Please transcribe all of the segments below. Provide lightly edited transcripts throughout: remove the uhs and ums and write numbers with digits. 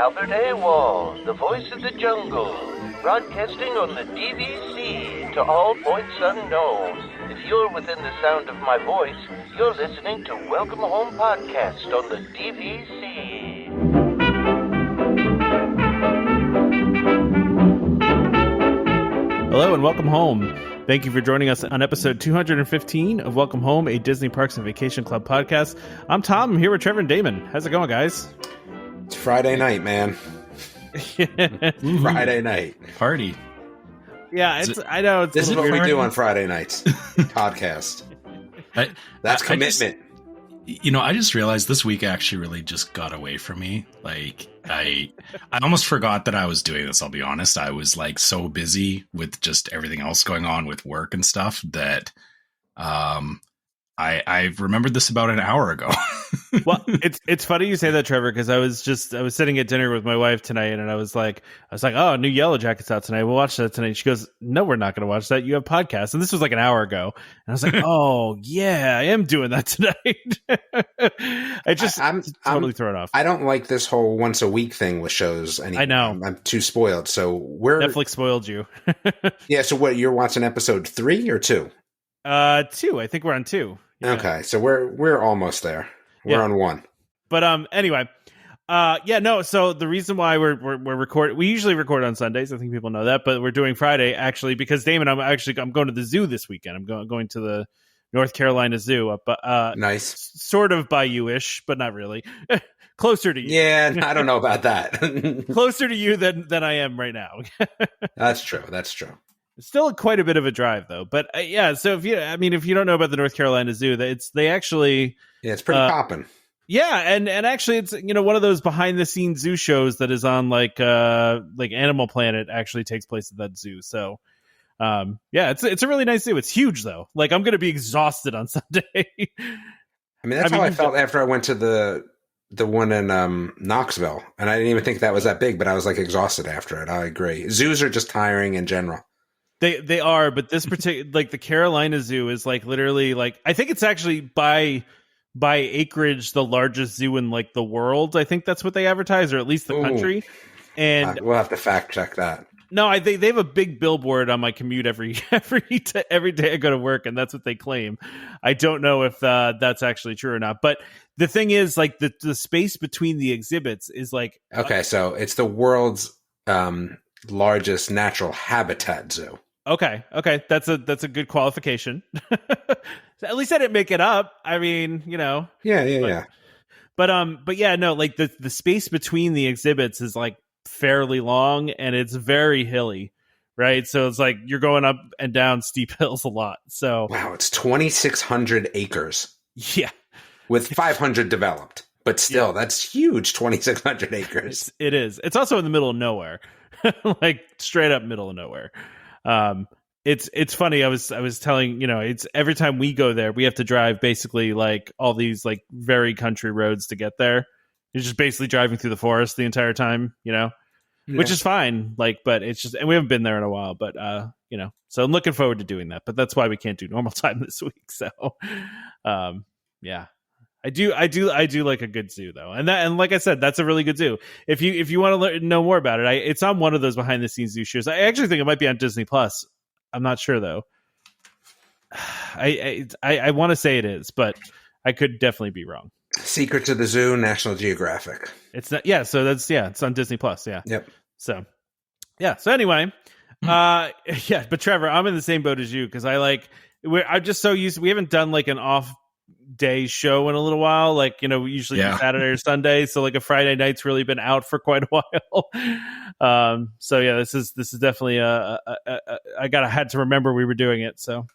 Albert Awol, the voice of the jungle, broadcasting on the DVC to all points unknown. If you're within the sound of my voice, you're listening to Welcome Home Podcast on the DVC. Hello and welcome home. Thank you for joining us on episode 215 of Welcome Home, a Disney Parks and Vacation Club podcast. I'm Tom. I'm here with Trevor and Damon. How's it going, guys? It's Friday night, man. Friday night. Party. Yeah, I know. This is what we do on Friday nights. Podcast. That's commitment. I just realized this week actually really just got away from me. Like, I almost forgot that I was doing this, I'll be honest. I was like so busy with just everything else going on with work and stuff that I remembered this about an hour ago. Well, it's funny you say that, Trevor, because I was sitting at dinner with my wife tonight, and I was like, oh, new Yellow Jacket's out tonight. We'll watch that tonight. She goes, no, we're not going to watch that. You have podcasts. And this was like an hour ago. And I was like, oh yeah, I am doing that tonight. I'm totally thrown off. I don't like this whole once a week thing with shows anymore. I know. I'm too spoiled. So Netflix spoiled you. Yeah. So what, you're watching episode 3 or 2? 2. I think we're on 2. Yeah. Okay. So we're almost there. We're on 1. But anyway, so the reason why we're recording, we usually record on Sundays. I think people know that, but we're doing Friday actually because Damon, I'm going to the zoo this weekend. I'm going to the North Carolina Zoo up, nice, sort of by you-ish, but not really. Closer to you. Yeah, I don't know about that. Closer to you than I am right now. That's true. It's still quite a bit of a drive though, but so if you don't know about the North Carolina Zoo, it's pretty popping. Yeah, and actually it's one of those behind the scenes zoo shows that is on like Animal Planet actually takes place at that zoo. So it's a really nice zoo. It's huge though. Like I'm going to be exhausted on Sunday. That's how I felt after I went to the one in Knoxville, and I didn't even think that was that big, but I was like exhausted after it. I agree. Zoos are just tiring in general. They are, but this particular, like the Carolina Zoo is like literally like, I think it's actually by acreage the largest zoo in like the world. I think that's what they advertise, or at least the country. And we'll have to fact check that. No, they have a big billboard on my commute every day I go to work, and that's what they claim. I don't know if that's actually true or not. But the thing is, like the space between the exhibits is like so it's the world's largest natural habitat zoo. Okay, that's a good qualification. At least I didn't make it up. I mean, Yeah. But yeah, no, like the space between the exhibits is like fairly long, and it's very hilly, right? So it's like you're going up and down steep hills a lot. So wow, it's 2,600 acres. Yeah, with 500 developed, but still, that's huge. 2,600 acres. It is. It's also in the middle of nowhere, like straight up middle of nowhere. It's funny. I was telling, it's every time we go there, we have to drive basically like all these like very country roads to get there. You're just basically driving through the forest the entire time, which is fine. Like, but it's just, and we haven't been there in a while, but, so I'm looking forward to doing that, but that's why we can't do normal time this week. So, yeah, I do like a good zoo though. And like I said, that's a really good zoo. If you want to know more about it, it's on one of those behind the scenes zoo shows. I actually think it might be on Disney Plus. I'm not sure though. I want to say it is, but I could definitely be wrong. Secrets of the Zoo, National Geographic. It's not. Yeah. So it's on Disney Plus. Yeah. Yep. So yeah. So anyway, yeah. But Trevor, I'm in the same boat as you because I'm just so used. We haven't done like an off day show in a little while, like we usually do Saturday or Sunday, so like a Friday night's really been out for quite a while. So yeah, this is definitely I had to remember we were doing it. So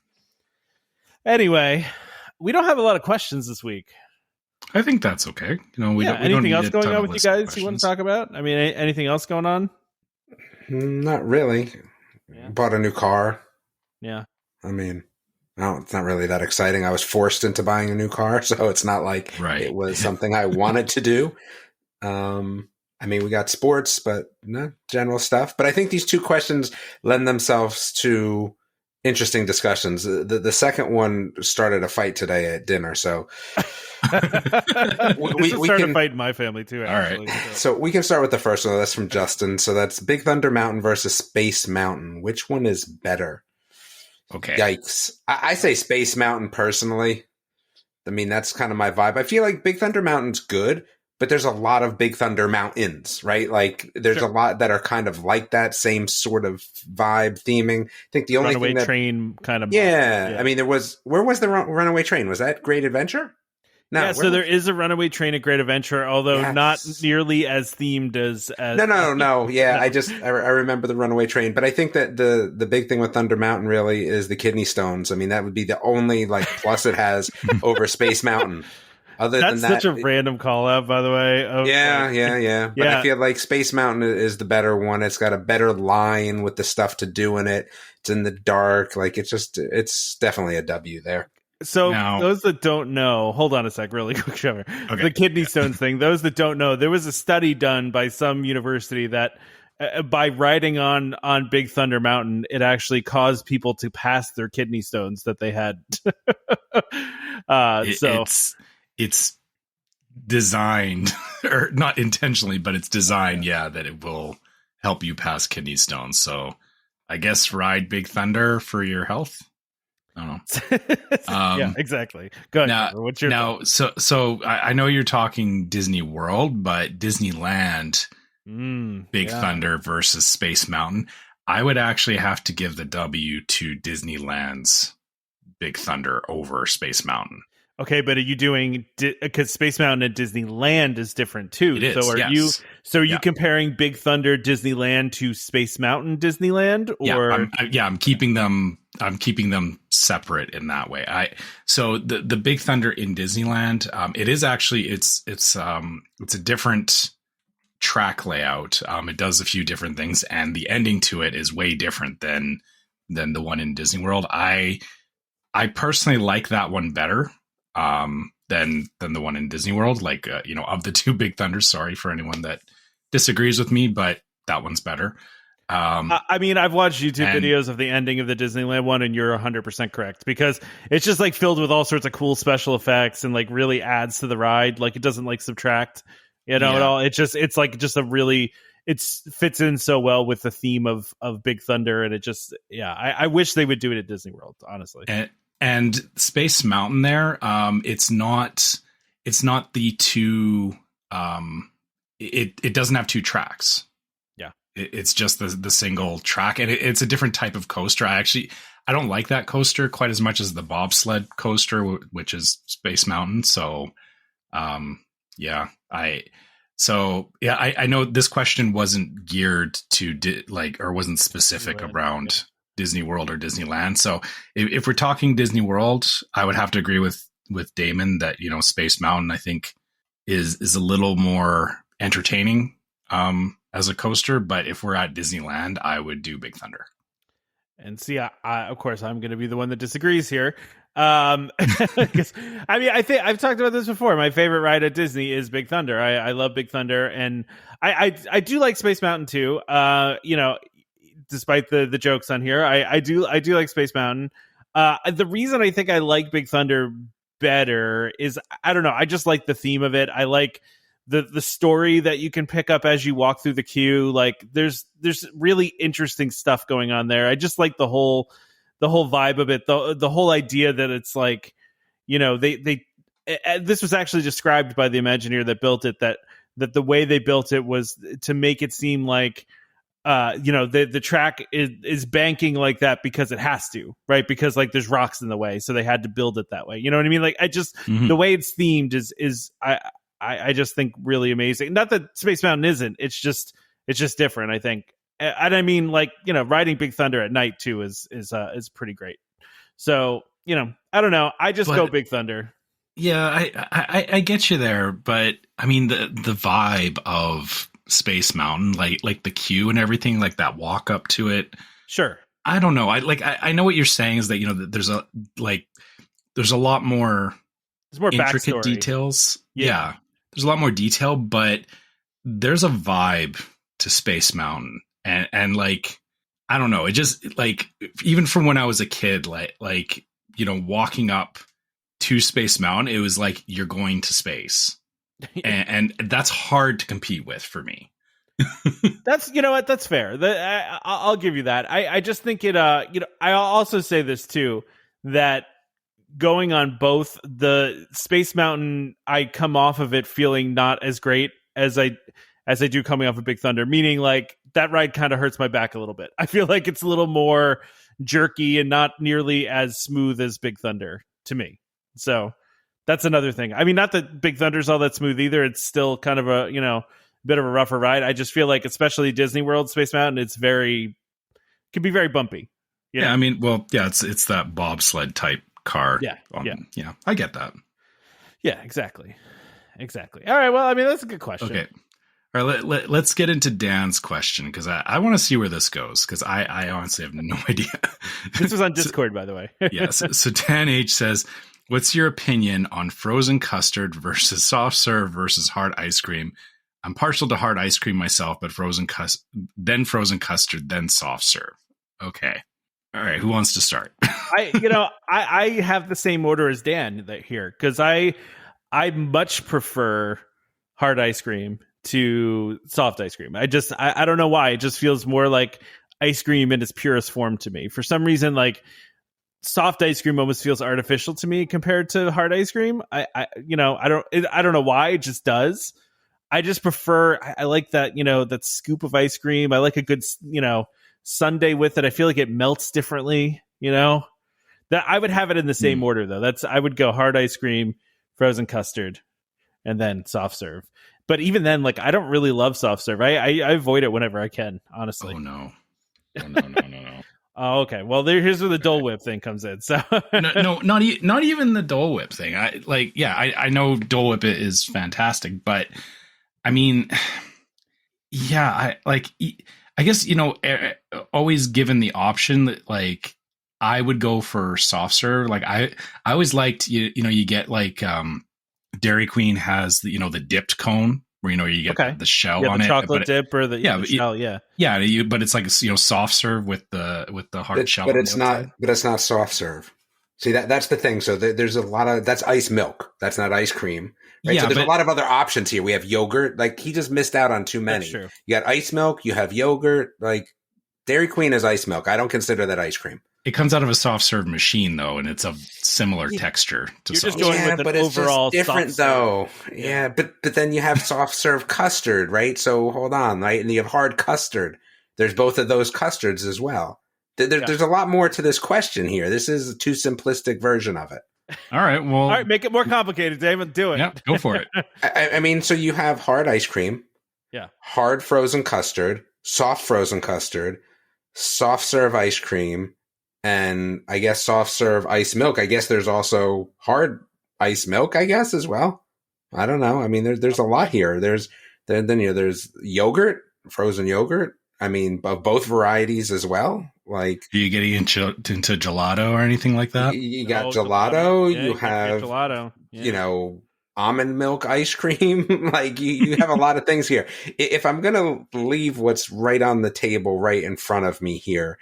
anyway, we don't have a lot of questions this week. I think that's okay. We don't anything need else going on with you guys you want to talk about? I mean, anything else going on? Not really. Bought a new car. Yeah. I mean, no, it's not really that exciting. I was forced into buying a new car, so it's not like it was something I wanted to do. I mean, we got sports, but no general stuff. But I think these two questions lend themselves to interesting discussions. The second one started a fight today at dinner, so we started a fight in my family too. Actually, all right, so we can start with the first one. That's from Justin. So that's Big Thunder Mountain versus Space Mountain. Which one is better? Okay. Yikes! I say Space Mountain personally. I mean, that's kind of my vibe. I feel like Big Thunder Mountain's good, but there's a lot of Big Thunder Mountains, right? Like there's a lot that are kind of like that same sort of vibe theming. I think the only Runaway thing Train kind of. Yeah. I mean, where was the Runaway Train? Was that Great Adventure? No, yeah, so there is a Runaway Train at Great Adventure, although not nearly as themed as No. Yeah, I remember the Runaway Train, but I think that the big thing with Thunder Mountain really is the kidney stones. I mean, that would be the only like plus it has over Space Mountain. Other That's than that, such a random call out, by the way. Yeah. But I feel like Space Mountain is the better one. It's got a better line with the stuff to do in it. It's in the dark. Like it's definitely a W there. So those that don't know, hold on a sec, really quick, Trevor. Okay. The kidney stones thing. Those that don't know, there was a study done by some university that by riding on Big Thunder Mountain, it actually caused people to pass their kidney stones that they had. It's designed, or not intentionally, but it's designed, that it will help you pass kidney stones. So I guess ride Big Thunder for your health. I don't know. Yeah, exactly. Go ahead. What's your thought? So I know you're talking Disney World, but Disneyland, Big Thunder versus Space Mountain. I would actually have to give the W to Disneyland's Big Thunder over Space Mountain. Okay, but are you doing because Space Mountain and Disneyland is different too? It is, so are you comparing Big Thunder Disneyland to Space Mountain Disneyland? Or I'm keeping them. I'm keeping them separate in that way. So the Big Thunder in Disneyland, it is actually it's a different track layout. It does a few different things, and the ending to it is way different than the one in Disney World. I personally like that one better than the one in Disney World. Like of the two Big Thunders. Sorry for anyone that disagrees with me, but that one's better. I mean, I've watched YouTube videos of the ending of the Disneyland one, and you're 100% correct, because it's just like filled with all sorts of cool special effects and like really adds to the ride. Like it doesn't like subtract, at all. It's like just a really, it fits in so well with the theme of Big Thunder. And it just, I wish they would do it at Disney World, honestly. And Space Mountain there, it's not the two, it doesn't have two tracks. It's just the single track, and it's a different type of coaster. I don't like that coaster quite as much as the bobsled coaster, which is Space Mountain. So, I know this question wasn't geared to or wasn't specific around Disney World or Disneyland. So if we're talking Disney World, I would have to agree with Damon that, Space Mountain, I think is a little more entertaining, as a coaster, but if we're at Disneyland, I would do Big Thunder. And see, I of course, I'm going to be the one that disagrees here. Because I think I've talked about this before. My favorite ride at Disney is Big Thunder. I love Big Thunder, and I do like Space Mountain too. Despite the jokes on here, I do like Space Mountain. The reason I think I like Big Thunder better is, I don't know, I just like the theme of it. I like the story that you can pick up as you walk through the queue. Like there's really interesting stuff going on there. I just like the whole vibe of it. The whole idea that it's like, this was actually described by the Imagineer that built it, that the way they built it was to make it seem like, the track is banking like that because it has to, right? Because like there's rocks in the way. So they had to build it that way. You know what I mean? Like the way it's themed is I just think really amazing. Not that Space Mountain isn't. It's just different, I think. And I mean, like, riding Big Thunder at night too is pretty great. So, I don't know. I just go Big Thunder. Yeah, I get you there, but I mean the vibe of Space Mountain, like the queue and everything, like that walk up to it. Sure. I don't know. I know what you're saying is that that there's a lot more. There's more intricate backstory. Details. Yeah. There's a lot more detail, but there's a vibe to Space Mountain, and like I don't know. It just like, even from when I was a kid, like, you know, walking up to Space Mountain, it was like you're going to space. and that's hard to compete with for me. That's, you know what, that's fair. I'll give you that. I just think it, you know, I'll also say this too, that going on both the Space Mountain, I come off of it feeling not as great as I do coming off of Big Thunder, meaning like that ride kind of hurts my back a little bit. I feel like it's a little more jerky and not nearly as smooth as Big Thunder to me. So that's another thing. I mean, not that Big Thunder's all that smooth either. It's still kind of a, you know, bit of a rougher ride. I just feel like, especially Disney World Space Mountain, can be very bumpy. You know? Yeah, I mean, well, yeah, it's that bobsled type car. Yeah, yeah, I get that. Yeah, exactly. All right, well, I mean, that's a good question. Okay. All right, let's get into Dan's question, because I want to see where this goes, because I honestly have no idea. This was on Discord, by the way. Yes. So Dan H says, what's your opinion on frozen custard versus soft serve versus hard ice cream? I'm partial to hard ice cream myself, but then frozen custard, then soft serve. Okay. All right. Who wants to start? I have the same order as Dan here, because I much prefer hard ice cream to soft ice cream. I don't know why. It just feels more like ice cream in its purest form to me. For some reason, like soft ice cream almost feels artificial to me compared to hard ice cream. I don't know why. It just does. I just prefer, I like that, you know, that scoop of ice cream. I like a good, you know, sundae with it. I feel like it melts differently, you know. That I would have it in the same order though. I would go hard ice cream, frozen custard, and then soft serve. But even then, like, I don't really love soft serve. I avoid it whenever I can, honestly. Oh no. Oh, okay. Well, here's where the Dole Whip thing comes in. So no, not even the Dole Whip thing. I know Dole Whip is fantastic, but I mean, yeah, I guess, you know, always given the option that, like, I would go for soft serve. Like I always liked, you know, you get like, Dairy Queen has the, you know, the dipped cone where, you know, you get the shell on the it, chocolate dip or the shell. But it's like, you know, soft serve with the hard shell. But it's not soft serve. See, that's the thing. So there's a lot of, that's ice milk. That's not ice cream. Right? Yeah, so there's a lot of other options here. We have yogurt. Like, he just missed out on too many. That's true. You got ice milk. You have yogurt. Like, Dairy Queen is ice milk. I don't consider that ice cream. It comes out of a soft serve machine though, and it's a similar texture to soft serve. Going with but it's overall just different though. Yeah, but then you have soft serve custard, right? So hold on, right? And you have hard custard. There's both of those custards as well. There's a lot more to this question here. This is a too simplistic version of it. All right, make it more complicated, David. Do it. Yeah, go for it. I mean, so you have hard ice cream, hard frozen custard, soft frozen custard, soft serve ice cream, and I guess soft serve ice milk. I guess there's also hard ice milk, I guess, as well. I don't know. I mean, there's a lot here. There's yogurt, frozen yogurt. I mean, of both varieties as well. Like, are you getting into gelato or anything like that? You got gelato. You have gelato. Yeah. You know, almond milk ice cream. Like, you have a lot of things here. If I'm gonna leave what's right on the table, right in front of me here,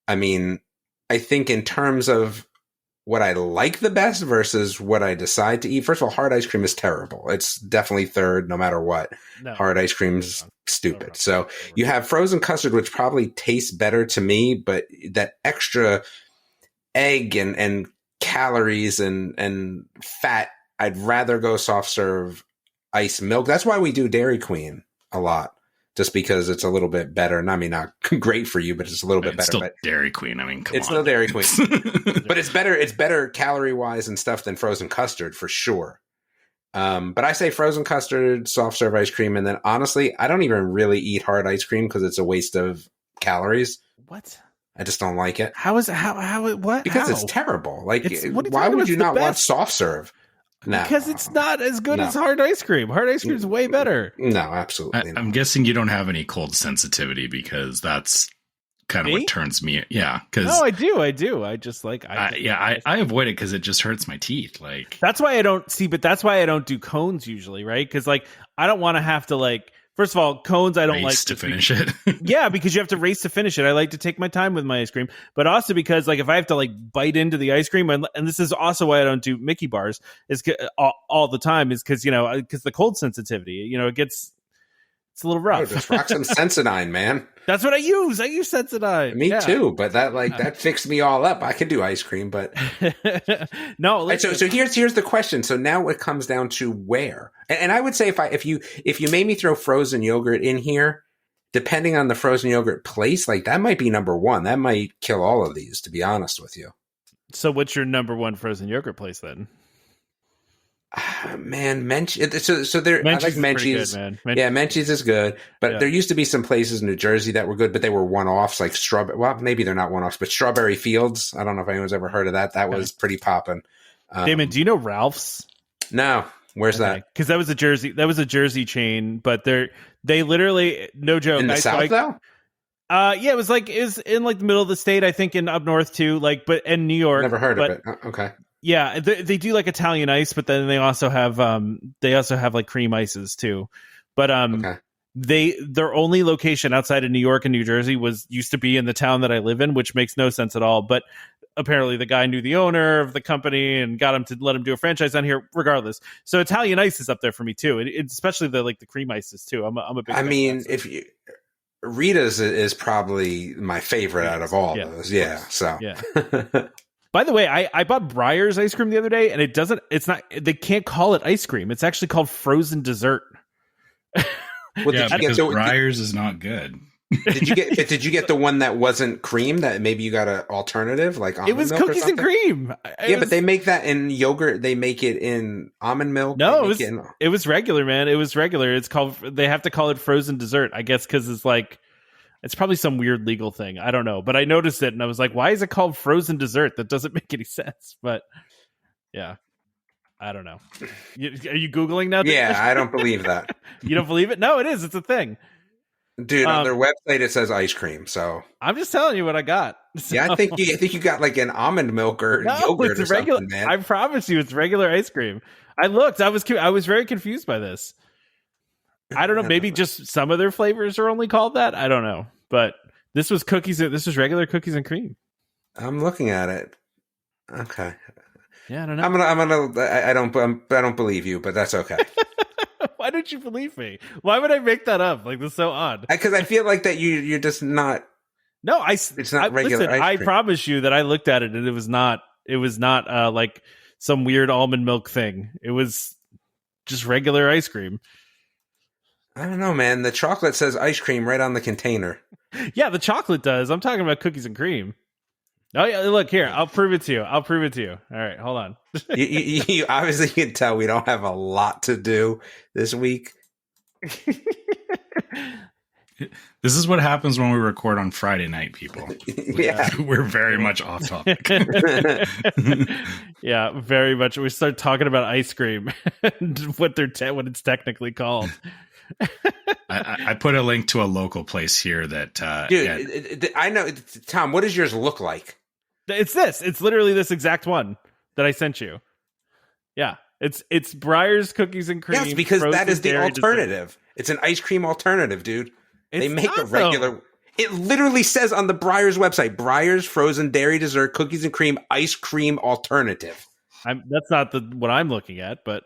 I mean, I think in terms of what I like the best versus what I decide to eat. First of all, hard ice cream is terrible. It's definitely third, no matter what. No. Hard ice cream's stupid. So you have frozen custard, which probably tastes better to me, but that extra egg and calories and fat, I'd rather go soft serve ice milk. That's why we do Dairy Queen a lot. Just because it's a little bit better. And I mean, not great for you, but it's a little bit better. Still but Dairy Queen. I mean, come on. It's still Dairy Queen. But it's better. It's better calorie wise and stuff than frozen custard for sure. But I say frozen custard, soft serve ice cream. And then honestly, I don't even really eat hard ice cream because it's a waste of calories. What? I just don't like it. What? Because it's terrible. Like, why would you not want soft serve? No, because it's not as good as hard ice cream. Hard ice cream is way better. No, absolutely not. I'm guessing you don't have any cold sensitivity because that's kind of what turns me. Yeah, because no, I do. I just like. I avoid it because it just hurts my teeth. Like, that's why I don't see. But that's why I don't do cones usually, right? Because like I don't want to have to like First of all, cones I don't like Race to finish it. Yeah, because you have to race to finish it. I like to take my time with my ice cream, but also because like if I have to like bite into the ice cream, and this is also why I don't do Mickey bars is all the time, is because because the cold sensitivity, it's a little rough. Just rock some Sensodyne, man. That's what I use. I use Sensodyne. Me too, but that fixed me all up. I could do ice cream, but no. Right, so here's the question. So now it comes down to where, and I would say if you made me throw frozen yogurt in here, depending on the frozen yogurt place, like that might be number one. That might kill all of these, to be honest with you. So what's your number one frozen yogurt place then? Man, so there. I like Menchie's. Good, man. Yeah, Menchie's is good, but there used to be some places in New Jersey that were good, but they were one-offs, like strawberry. Well, maybe they're not one-offs, but Strawberry Fields. I don't know if anyone's ever heard of that. That was pretty poppin'. Damon, do you know Ralph's? No, where's that? Because that was a Jersey chain, but they literally, no joke, In the South though. Yeah, it was in like the middle of the state, I think, in up north too, and New York. Never heard of it. Okay. Yeah, they do like Italian ice, but then they also have like cream ices too. But their only location outside of New York and New Jersey used to be in the town that I live in, which makes no sense at all. But apparently the guy knew the owner of the company and got him to let him do a franchise on here regardless. So Italian ice is up there for me too. And especially the cream ices too. I'm a big fan. I mean, Rita's is probably my favorite out of all those. Yeah. So yeah. By the way, I bought Breyer's ice cream the other day, and they can't call it ice cream. It's actually called frozen dessert. Well, yeah, because Breyer's is not good. Did you get the one that wasn't cream? That maybe you got an alternative, like almond it was milk cookies and cream. But they make that in yogurt. They make it in almond milk. No, it was regular, man. It was regular. They have to call it frozen dessert, I guess, because it's probably some weird legal thing. I don't know, but I noticed it and I was like, why is it called frozen dessert? That doesn't make any sense. But yeah, I don't know. Are you Googling now? Yeah, I don't believe that. You don't believe it? No, it is. It's a thing. Dude, on their website it says ice cream. So I'm just telling you what I got. So. Yeah, I think you got like an almond milk or yogurt or regular, something, man. I promise you, it's regular ice cream. I looked. I was very confused by this. I don't know. Maybe just some of their flavors are only called that. I don't know. But this was cookies. This was regular cookies and cream. I'm looking at it. Okay. Yeah, I don't know. I don't believe you, but that's okay. Why don't you believe me? Why would I make that up? Like, this is so odd. Because I feel like that you're just not. No, it's not regular. Listen, I promise you that I looked at it and it was not like some weird almond milk thing. It was just regular ice cream. I don't know, man. The chocolate says ice cream right on the container. Yeah, the chocolate does. I'm talking about cookies and cream. Oh yeah, look here. I'll prove it to you. All right, hold on. you obviously can tell we don't have a lot to do this week. This is what happens when we record on Friday night, people. Yeah, we're very much off topic. Yeah, very much. We start talking about ice cream and what it's technically called. I put a link to a local place here that dude, I know. Tom, what does yours look like? It's this. It's literally this exact one that I sent you. Yeah, it's Breyer's cookies and cream. Yes, because that is the alternative. Dessert. It's an ice cream alternative, dude. They make a regular. Though. It literally says on the Breyer's website, Breyer's frozen dairy dessert cookies and cream ice cream alternative. That's not what I'm looking at, but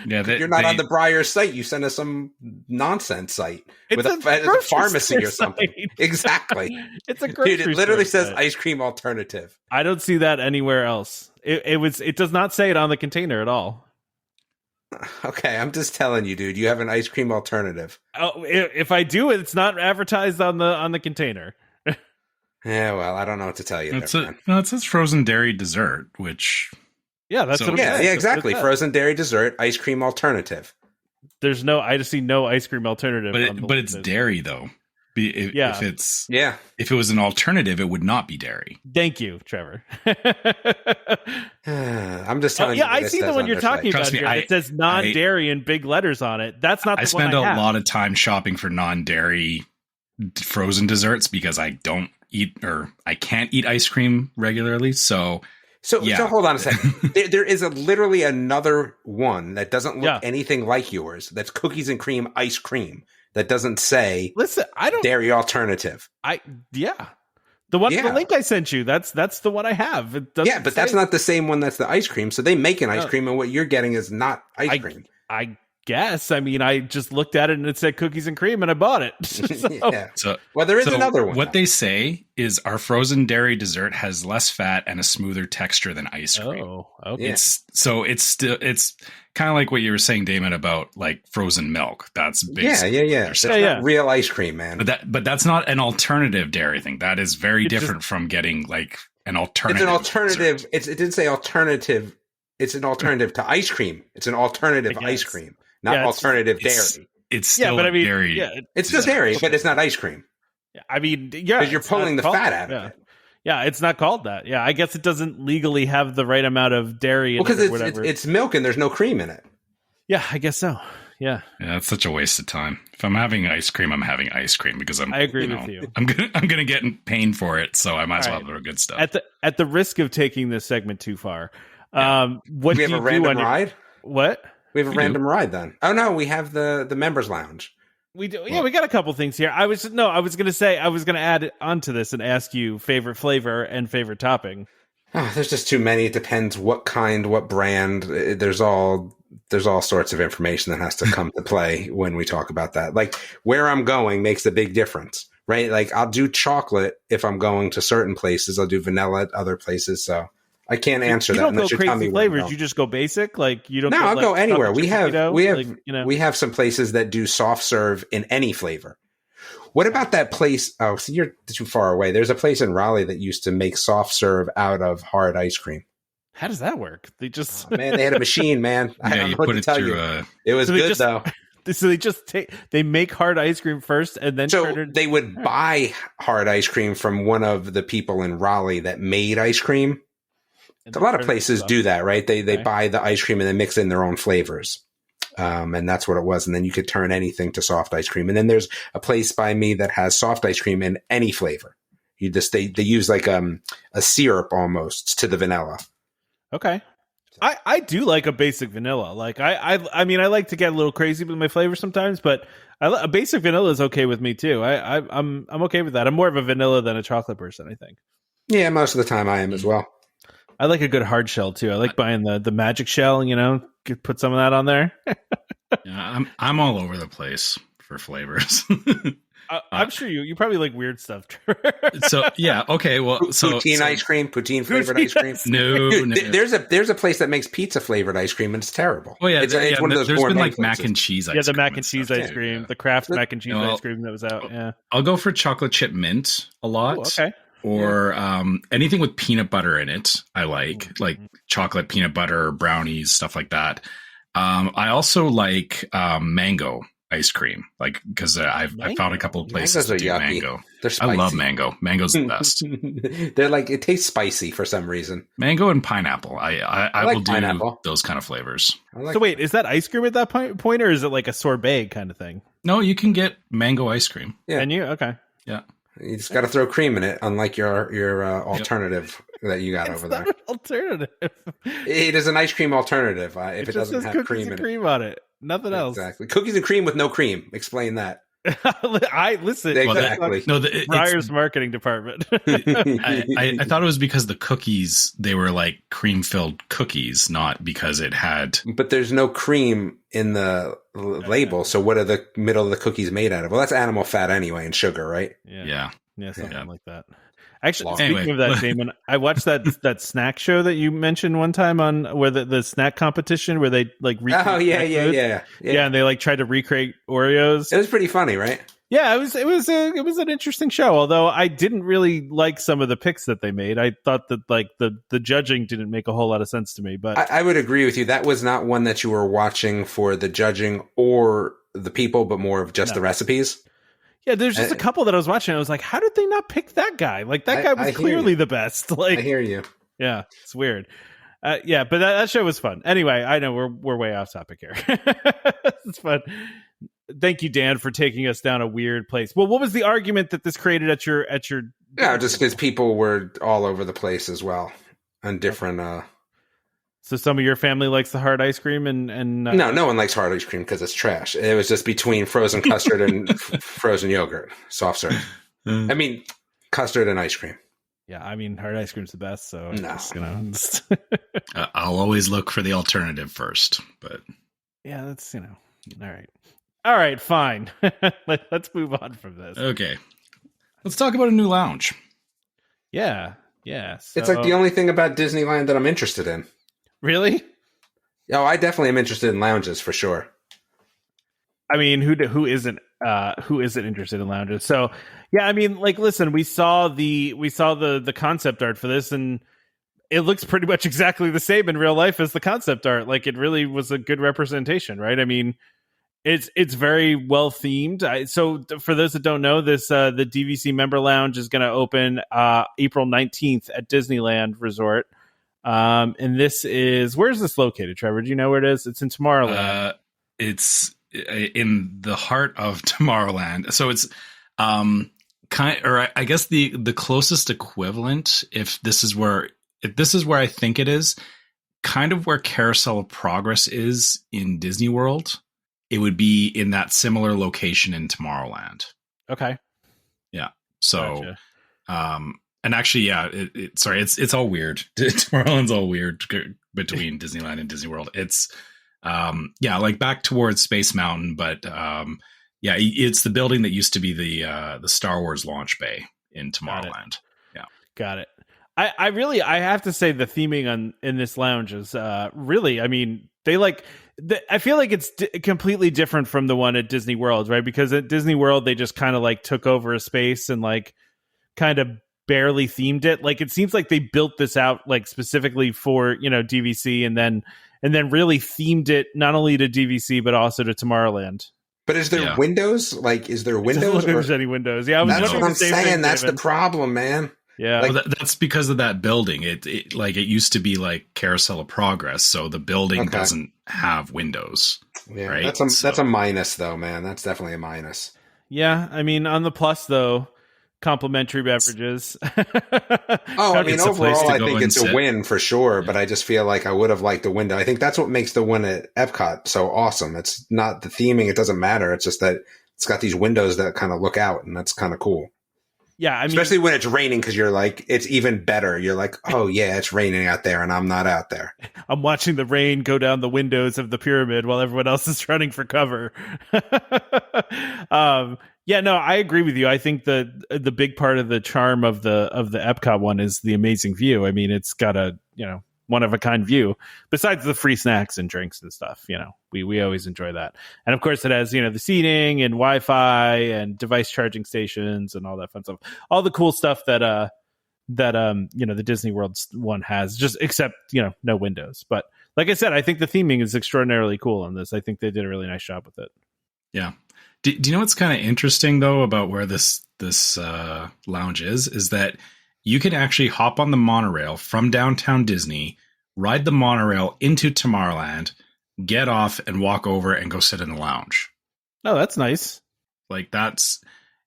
yeah, you're not on the Breyer's site. You sent us some nonsense site with a pharmacy or something. Site. Exactly. It's a grocery dude. It literally store says site. Ice cream alternative. I don't see that anywhere else. It does not say it on the container at all. Okay, I'm just telling you, dude. You have an ice cream alternative. Oh, if I do, it's not advertised on the container. Yeah, well, I don't know what to tell you. It says frozen dairy dessert, which. Yeah, that's what it says. Yeah, exactly. Frozen dairy dessert, ice cream alternative. I just see no ice cream alternative. But it's dairy though. If it was an alternative, it would not be dairy. Thank you, Trevor. I'm just telling you. Yeah, I see the one you're talking about here. It says non-dairy in big letters on it. That's not the one I spend a lot of time shopping for non-dairy frozen desserts because I don't eat or I can't eat ice cream regularly. So hold on a second. There is literally another one that doesn't look anything like yours. That's cookies and cream ice cream. that doesn't say Listen, I don't dairy alternative. The link I sent you, that's the one I have. It doesn't but that's not the same one that's the ice cream. So they make an ice cream, and what you're getting is not ice cream. I guess. I mean, I just looked at it and it said cookies and cream, and I bought it. So there is another one. What they say is our frozen dairy dessert has less fat and a smoother texture than ice cream. Oh, okay. It's kind of like what you were saying, Damon, about like frozen milk. That's basically That's not real ice cream, man. But that's not an alternative dairy thing. That is very different from getting like an alternative. It's an alternative. It didn't say alternative. It's an alternative to ice cream. It's an alternative ice cream, not alternative dairy. It's still dairy. Yeah, it's still dairy, but it's not ice cream. I mean, because you're pulling the fat out of it. Yeah, it's not called that. Yeah, I guess it doesn't legally have the right amount of dairy in it or whatever. It's milk and there's no cream in it. Yeah, I guess so. Yeah. Yeah, it's such a waste of time. If I'm having ice cream, I'm having ice cream because I agree with you. I'm gonna get in pain for it, so I might as well have the good stuff. At the risk of taking this segment too far, what we have do you a random do ride? What? We have a random ride then. Oh no, we have the members lounge. We do. Yeah, we got a couple things here. I was going to add onto this and ask you favorite flavor and favorite topping. Oh, there's just too many. It depends what kind, what brand. There's all sorts of information that has to come to play when we talk about that. Like where I'm going makes a big difference, right? Like I'll do chocolate if I'm going to certain places. I'll do vanilla at other places. So I can't answer that. You don't go crazy flavors. You just go basic. Like you don't. No, I'll go anywhere. We have some places that do soft serve in any flavor. What about that place? Oh, so you're too far away. There's a place in Raleigh that used to make soft serve out of hard ice cream. How does that work? They just they had a machine, man. I don't know what to tell you. It was good though. So they make hard ice cream first, and then they would buy hard ice cream from one of the people in Raleigh that made ice cream. A lot of places do that, right? They buy the ice cream and they mix in their own flavors. And that's what it was. And then you could turn anything to soft ice cream. And then there's a place by me that has soft ice cream in any flavor. They use like a syrup almost to the vanilla. Okay. I do like a basic vanilla. Like I mean, I like to get a little crazy with my flavor sometimes, but a basic vanilla is okay with me too. I'm okay with that. I'm more of a vanilla than a chocolate person, I think. Yeah, most of the time I am as well. I like a good hard shell too. I like buying the magic shell, put some of that on there. Yeah, I'm all over the place for flavors. I'm sure you probably like weird stuff. So yeah, okay. Well, ice cream, poutine flavored ice cream. No, there's a place that makes pizza flavored ice cream, and it's terrible. Oh yeah, it's one of those. There's been like places. Mac and cheese. Ice the mac and cheese ice cream, the Kraft mac and cheese ice cream that was out. Yeah, I'll go for chocolate chip mint a lot. Ooh, okay. Or anything with peanut butter in it, I like chocolate, peanut butter, brownies, stuff like that. I also like mango ice cream, like because I found a couple of places that do mango. I love mango. Mango's the best. They're like, it tastes spicy for some reason. Mango and pineapple. I like will pineapple. Do those kind of flavors. So wait, is that ice cream at that point, or is it like a sorbet kind of thing? No, you can get mango ice cream. Yeah. Can you? Okay. Yeah. You just got to throw cream in it, unlike your alternative that you got over there. Alternative. It is an ice cream alternative. If it doesn't have cream in it. Cream on it. Nothing else. Exactly. Cookies and cream with no cream. Explain that. I listen. Exactly. No, Breyer's marketing department. I thought it was because the cookies, they were like cream filled cookies, not because it had. But there's no cream in the label. So what are the middle of the cookies made out of? Well, that's animal fat anyway and sugar, right? Yeah. Something like that. Actually, speaking of that, Damon, I watched that snack show that you mentioned one time on where the snack competition where they like yeah, and they like tried to recreate Oreos. It was pretty funny, right? Yeah, it was an interesting show. Although I didn't really like some of the picks that they made. I thought that like the judging didn't make a whole lot of sense to me. But I would agree with you. That was not one that you were watching for the judging or the people, but more of just the recipes. Yeah, there's just a couple that I was watching. I was like, how did they not pick that guy? Like, that guy was clearly the best. Like, I hear you. Yeah, it's weird. Yeah, but that show was fun. Anyway, I know we're way off topic here. It's fun. Thank you, Dan, for taking us down a weird place. Well, what was the argument that this created at your? Yeah, just because people were all over the place as well on different So some of your family likes the hard ice cream, and No one likes hard ice cream because it's trash. It was just between frozen custard and frozen yogurt, soft serve. I mean, custard and ice cream. Yeah, I mean, hard ice cream's the best. So No. I'll always look for the alternative first, but yeah, that's all right, fine. Let's move on from this. okay. Let's talk about a new lounge. Yeah. So, It's like the only thing about Disneyland that I'm interested in. really. Oh, I definitely am interested in lounges for sure. I mean, who isn't interested in lounges? So yeah, I mean, like, listen, we saw the concept art for this, and it looks pretty much exactly the same in real life as the concept art. Like, it really was a good representation, right? I mean, it's very well themed. So for those that don't know, this the DVC member lounge is going to open April 19th at Disneyland Resort. And this is, where's this located, Trevor? Do you know where it is? It's in Tomorrowland. It's in the heart of Tomorrowland. So it's I guess the closest equivalent, if this is where I think it is, kind of where Carousel of Progress is in Disney World, it would be in that similar location in Tomorrowland. Okay. Yeah. So, Gotcha. and actually, yeah, it's all weird. Tomorrowland's all weird between Disneyland and Disney World. It's, like back towards Space Mountain, but, it's the building that used to be the Star Wars launch bay in Tomorrowland. Got it. I have to say the theming in this lounge is really, I mean, I feel like it's completely different from the one at Disney World, right? Because at Disney World, they just kind of like took over a space and like kind of barely themed it. Like, it seems like they built this out like specifically for, DVC, and then really themed it not only to DVC, but also to Tomorrowland. But is there windows? Like, is there windows? It doesn't look like there's any windows. Yeah, that's what I'm saying. That's the problem, man. Yeah, well, that's because of that building. It used to be like Carousel of Progress, so the building doesn't have windows. Yeah, right? That's a minus, though, man. That's definitely a minus. Yeah, I mean, on the plus though, complimentary beverages. I mean, overall, I think it's a win for sure. But I just feel like I would have liked the window. I think that's what makes the one at Epcot so awesome. It's not the theming; it doesn't matter. It's just that it's got these windows that kind of look out, and that's kind of cool. Yeah, I mean, especially when it's raining, because you're like, it's even better. You're like, oh yeah, it's raining out there, and I'm not out there. I'm watching the rain go down the windows of the pyramid while everyone else is running for cover. Yeah, no, I agree with you. I think the big part of the charm of the Epcot one is the amazing view. I mean, it's got a one of a kind view. Besides the free snacks and drinks and stuff, we always enjoy that. And of course, it has the seating and Wi-Fi and device charging stations and all that fun stuff. All the cool stuff that the Disney World one has, just except no windows. But like I said, I think the theming is extraordinarily cool on this. I think they did a really nice job with it. Yeah. Do you know what's kind of interesting though about where this lounge is that you can actually hop on the monorail from downtown Disney, ride the monorail into Tomorrowland, get off, and walk over and go sit in the lounge. Oh, that's nice. Like, that's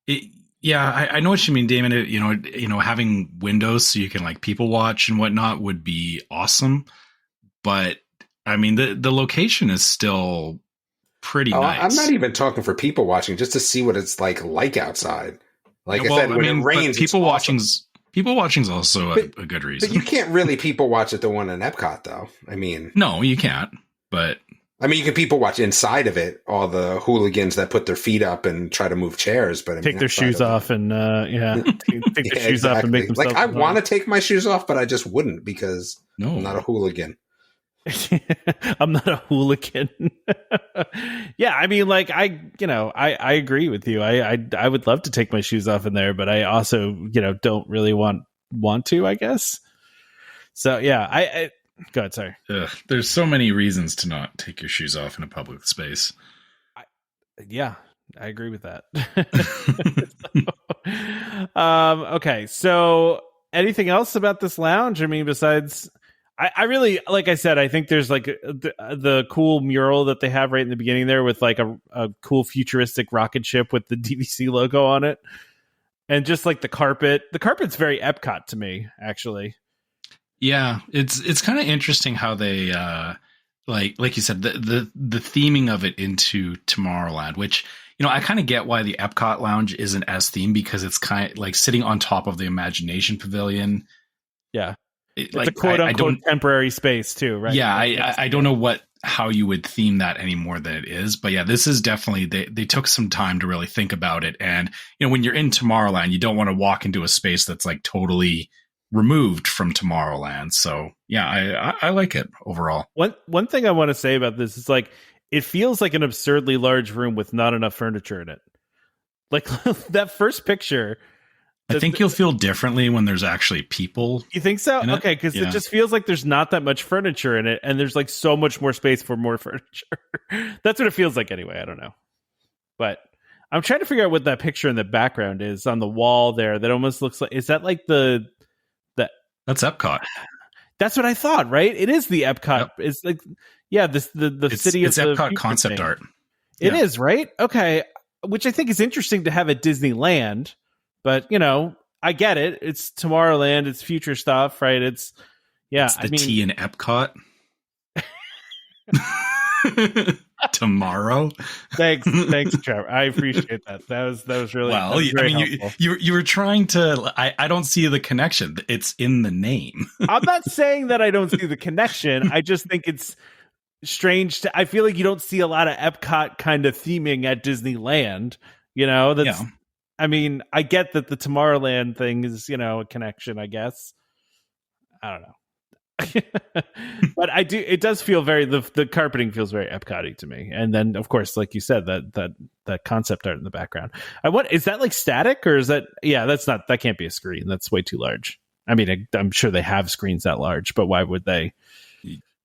it. Yeah, I know what you mean, Damon. Having windows so you can like people watch and whatnot would be awesome. But I mean, the location is still pretty nice. I'm not even talking for people watching, just to see what it's like outside. Like I said, when it rains, people watching's also a good reason. But you can't really people watch at the one in Epcot, though. I mean, no, you can't. But I mean, you can people watch inside of it. All the hooligans that put their feet up and try to move chairs, but take their shoes off and take their shoes off and make themselves. Like, I want to take my shoes off, but I just wouldn't because I'm not a hooligan. I'm not a hooligan. Yeah, I mean, like, I agree with you. I would love to take my shoes off in there, but I also don't really want to, I guess. So yeah, I go ahead. Sorry. There's so many reasons to not take your shoes off in a public space. I agree with that. Okay, so anything else about this lounge? I mean, besides. I really, like I said, I think there's like the cool mural that they have right in the beginning there with like a cool futuristic rocket ship with the DVC logo on it. And just like the carpet. The carpet's very Epcot to me, actually. Yeah, it's kind of interesting how they like you said the theming of it into Tomorrowland, which I kind of get why the Epcot lounge isn't as themed, because it's kind of like sitting on top of the Imagination Pavilion. Yeah, it's like a quote unquote temporary space too, right? Yeah, I don't know how you would theme that any more than it is, but yeah, this is definitely they took some time to really think about it, and when you're in Tomorrowland, you don't want to walk into a space that's like totally removed from Tomorrowland. So yeah, I like it overall. One thing I want to say about this is like it feels like an absurdly large room with not enough furniture in it. Like that first picture. I think you'll feel differently when there's actually people. You think so? Okay, because it just feels like there's not that much furniture in it, and there's like so much more space for more furniture. That's what it feels like anyway. I don't know. But I'm trying to figure out what that picture in the background is on the wall there. That almost looks like, is that like the That's Epcot. That's what I thought, right? It is the Epcot. Yep. It's like, yeah, the city it's of Epcot concept art. It is, right? Okay. Which I think is interesting to have at Disneyland. But, I get it. It's Tomorrowland. It's future stuff, right? It's the T in Epcot. Tomorrow. Thanks, Trevor. I appreciate that. That was really well. You were trying to. I don't see the connection. It's in the name. I'm not saying that I don't see the connection. I just think it's strange. I feel like you don't see a lot of Epcot kind of theming at Disneyland. That's. Yeah. I mean, I get that the Tomorrowland thing is, a connection, I guess. I don't know. But it does feel the carpeting feels very Epcot-y to me. And then, of course, like you said, that concept art in the background. Is that like static, or is that, that can't be a screen. That's way too large. I mean, I'm sure they have screens that large, but why would they?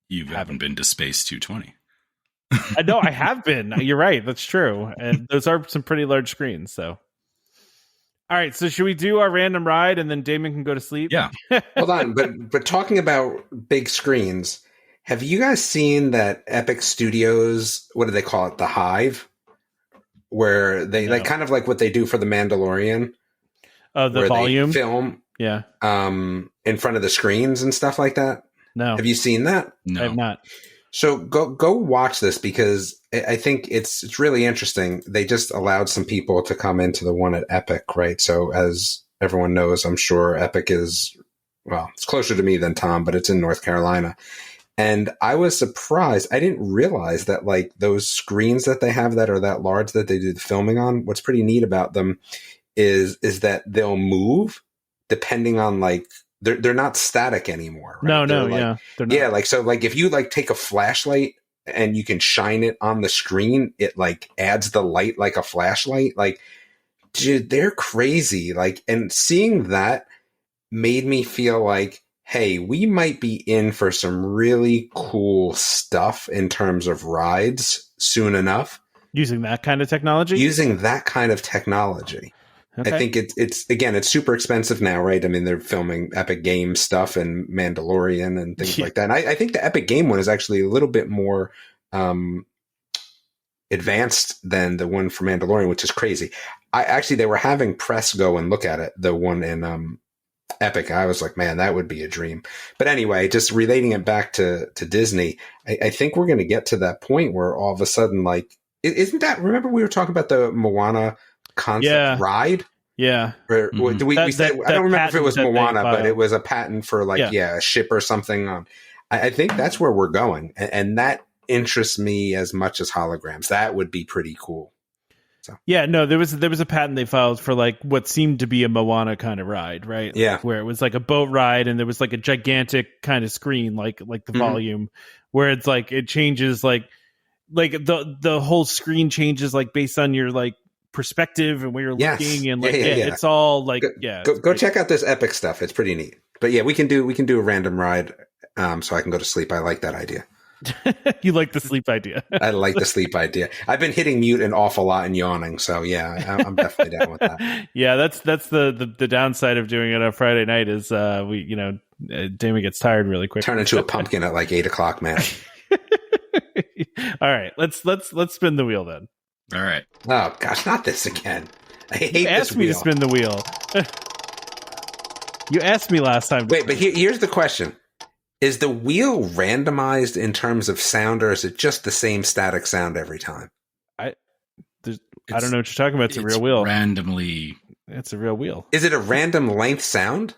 You haven't been to Space 220. No, I have been. You're right. That's true. And those are some pretty large screens, so. All right, so should we do our random ride and then Damon can go to sleep? Yeah. Hold on, but talking about big screens, have you guys seen that Epic Studios, what do they call it, the Hive? Where they like kind of like what they do for The Mandalorian. The volume? Film in front of the screens and stuff like that? No. Have you seen that? No. I have not. So go watch this, because I think it's really interesting. They just allowed some people to come into the one at Epic, right? So as everyone knows, I'm sure Epic is, well, it's closer to me than Tom, but it's in North Carolina. And I was surprised. I didn't realize that like those screens that they have that are that large that they do the filming on, what's pretty neat about them is that they'll move depending on like, they're not static anymore. Right? No, they're not. Yeah, like so like if you like take a flashlight and you can shine it on the screen, it like adds the light like a flashlight. Like, dude, they're crazy. Like, and seeing that made me feel like, hey, we might be in for some really cool stuff in terms of rides soon enough. Using that kind of technology? Okay. I think it's super expensive now, right? I mean, they're filming Epic Game stuff and Mandalorian and things like that. And I think the Epic Game one is actually a little bit more advanced than the one for Mandalorian, which is crazy. They were having press go and look at it, the one in Epic. I was like, man, that would be a dream. But anyway, just relating it back to Disney, I think we're going to get to that point where all of a sudden, like, isn't that, remember we were talking about the Moana concept ride? Yeah. Or, we said, I don't remember if it was Moana, but it was a patent for like, a ship or something. I think that's where we're going. And that interests me as much as holograms. That would be pretty cool. So. Yeah, no, there was a patent they filed for like what seemed to be a Moana kind of ride, right? Yeah. Like, where it was like a boat ride and there was like a gigantic kind of screen, like the volume, where it's like it changes like the whole screen changes like based on your like perspective and where you're looking and like it's all like go check out this Epic stuff. It's pretty neat. But yeah, we can do a random ride so I can go to sleep. I like that idea. You like the sleep idea? I like the sleep idea. I've been hitting mute an awful lot and yawning, so yeah, I'm definitely down with that. Yeah, that's the downside of doing it on Friday night is Damon gets tired really quick. Turn into a pumpkin at like 8:00, man. All right, let's spin the wheel then. All right. Oh gosh, not this again. I hate you asked this me to spin the wheel. You asked me last time. Wait, but here's the question. Is the wheel randomized in terms of sound, or is it just the same static sound every time? I don't know what you're talking about. It's a real wheel. Randomly. It's a real wheel. Is it a random length sound?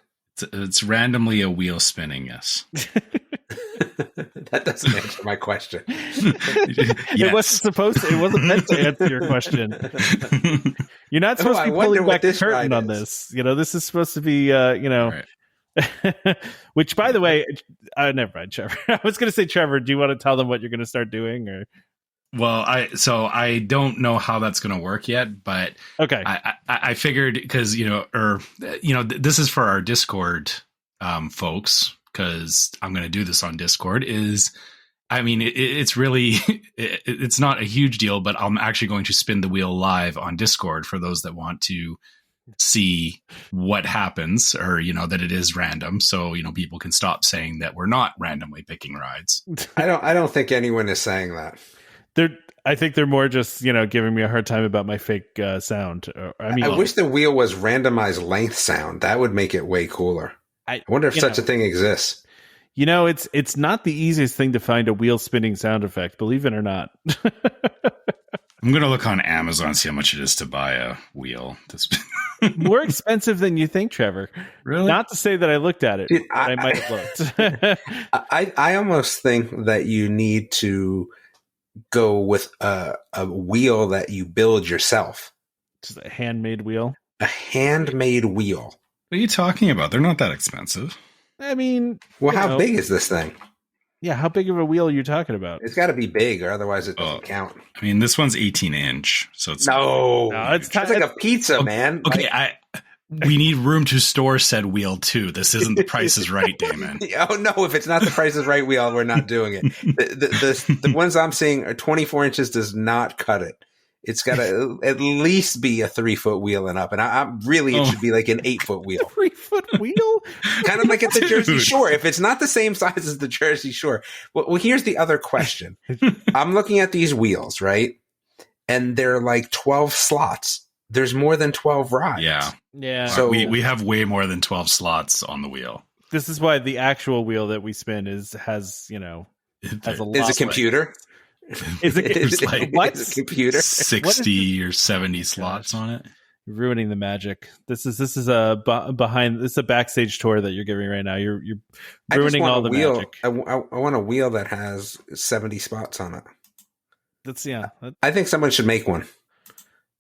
It's randomly a wheel spinning, yes. That doesn't answer my question. It wasn't meant to answer your question. You're not supposed to be pulling back the curtain on this. This is supposed to be, right. Which, by the way, never mind, Trevor. I was going to say, Trevor, do you want to tell them what you're going to start doing? Or? Well, I don't know how that's going to work yet, but okay. I figured because, this is for our Discord folks, because I'm going to do this on Discord it's really, it's not a huge deal, but I'm actually going to spin the wheel live on Discord for those that want to see what happens, or, that it is random. So, people can stop saying that we're not randomly picking rides. I don't think anyone is saying that. I think they're more just, giving me a hard time about my fake sound. I wish the wheel was randomized length sound. That would make it way cooler. I wonder if such a thing exists. It's not the easiest thing to find a wheel spinning sound effect, believe it or not. I'm going to look on Amazon, see how much it is to buy a wheel to spin. More expensive than you think, Trevor. Really? Not to say that I looked at it, Dude, but I might have looked. I almost think that you need to go with a wheel that you build yourself. Just a handmade wheel? A handmade wheel. What are you talking about? They're not that expensive. I mean... Well, how big is this thing? Yeah, how big of a wheel are you talking about? It's got to be big, or otherwise it doesn't count. I mean, this one's 18-inch, so it's... No, it's like a pizza, man. Okay, we need room to store said wheel, too. This isn't The Price is Right, Damon. Oh, no, if it's not The Price is Right wheel, we're not doing it. The ones I'm seeing are 24 inches does not cut it. It's got to at least be a 3-foot wheel and up. And it should be like an 8-foot wheel. 3-foot wheel? Kind of like at the Jersey Shore. If it's not the same size as the Jersey Shore. Well, here's the other question. I'm looking at these wheels, right? And they're like 12 slots. There's more than 12 rides. Yeah. So we have way more than 12 slots on the wheel. This is why the actual wheel that we spin has a lot. Is a computer? Is it like what? Is a computer? 60 or 70 slots on it. You're ruining the magic. This is a backstage tour that you're giving right now. You're ruining all the magic. I want a wheel that has 70 spots on it. I think someone should make one.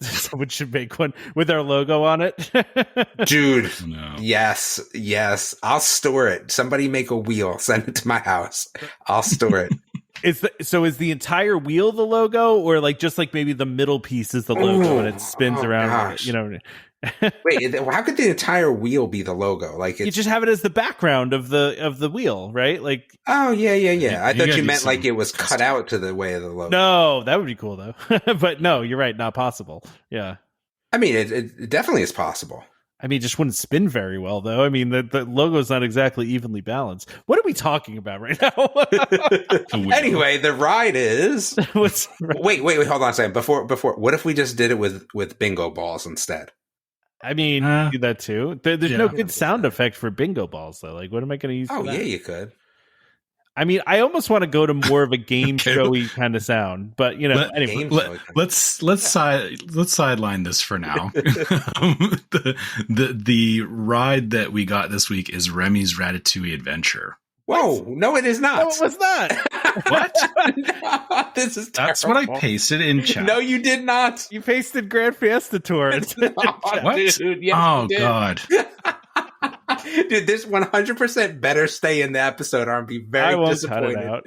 Someone should make one with our logo on it. Dude, no. Yes. I'll store it. Somebody make a wheel. Send it to my house. I'll store it. Is the entire wheel the logo, or just maybe the middle piece is the logo and it spins around? Gosh. Wait, how could the entire wheel be the logo? You just have it as the background of the wheel, right? Oh yeah. I thought you meant it was cut out to the way of the logo. No, that would be cool though. But no, you're right, not possible. Yeah, I mean it definitely is possible. I mean, it just wouldn't spin very well, though. I mean, the logo is not exactly evenly balanced. What are we talking about right now? Anyway, the ride is... Wait, hold on a second. Before, what if we just did it with bingo balls instead? I mean, do that too. There's no good sound effect for bingo balls, though. What am I going to use for that? Oh, yeah, you could. I mean, I almost want to go to more of a game showy kind of sound, but anyway. Let's sideline this for now. The ride that we got this week is Remy's Ratatouille Adventure. Whoa! No, it is not. No, it was not. What? No, this is terrible. That's what I pasted in chat. No, you did not. You pasted Grand Fiesta Tour. What? Dude, yes, oh God. Dude, this 100% better stay in the episode or I'll be very disappointed.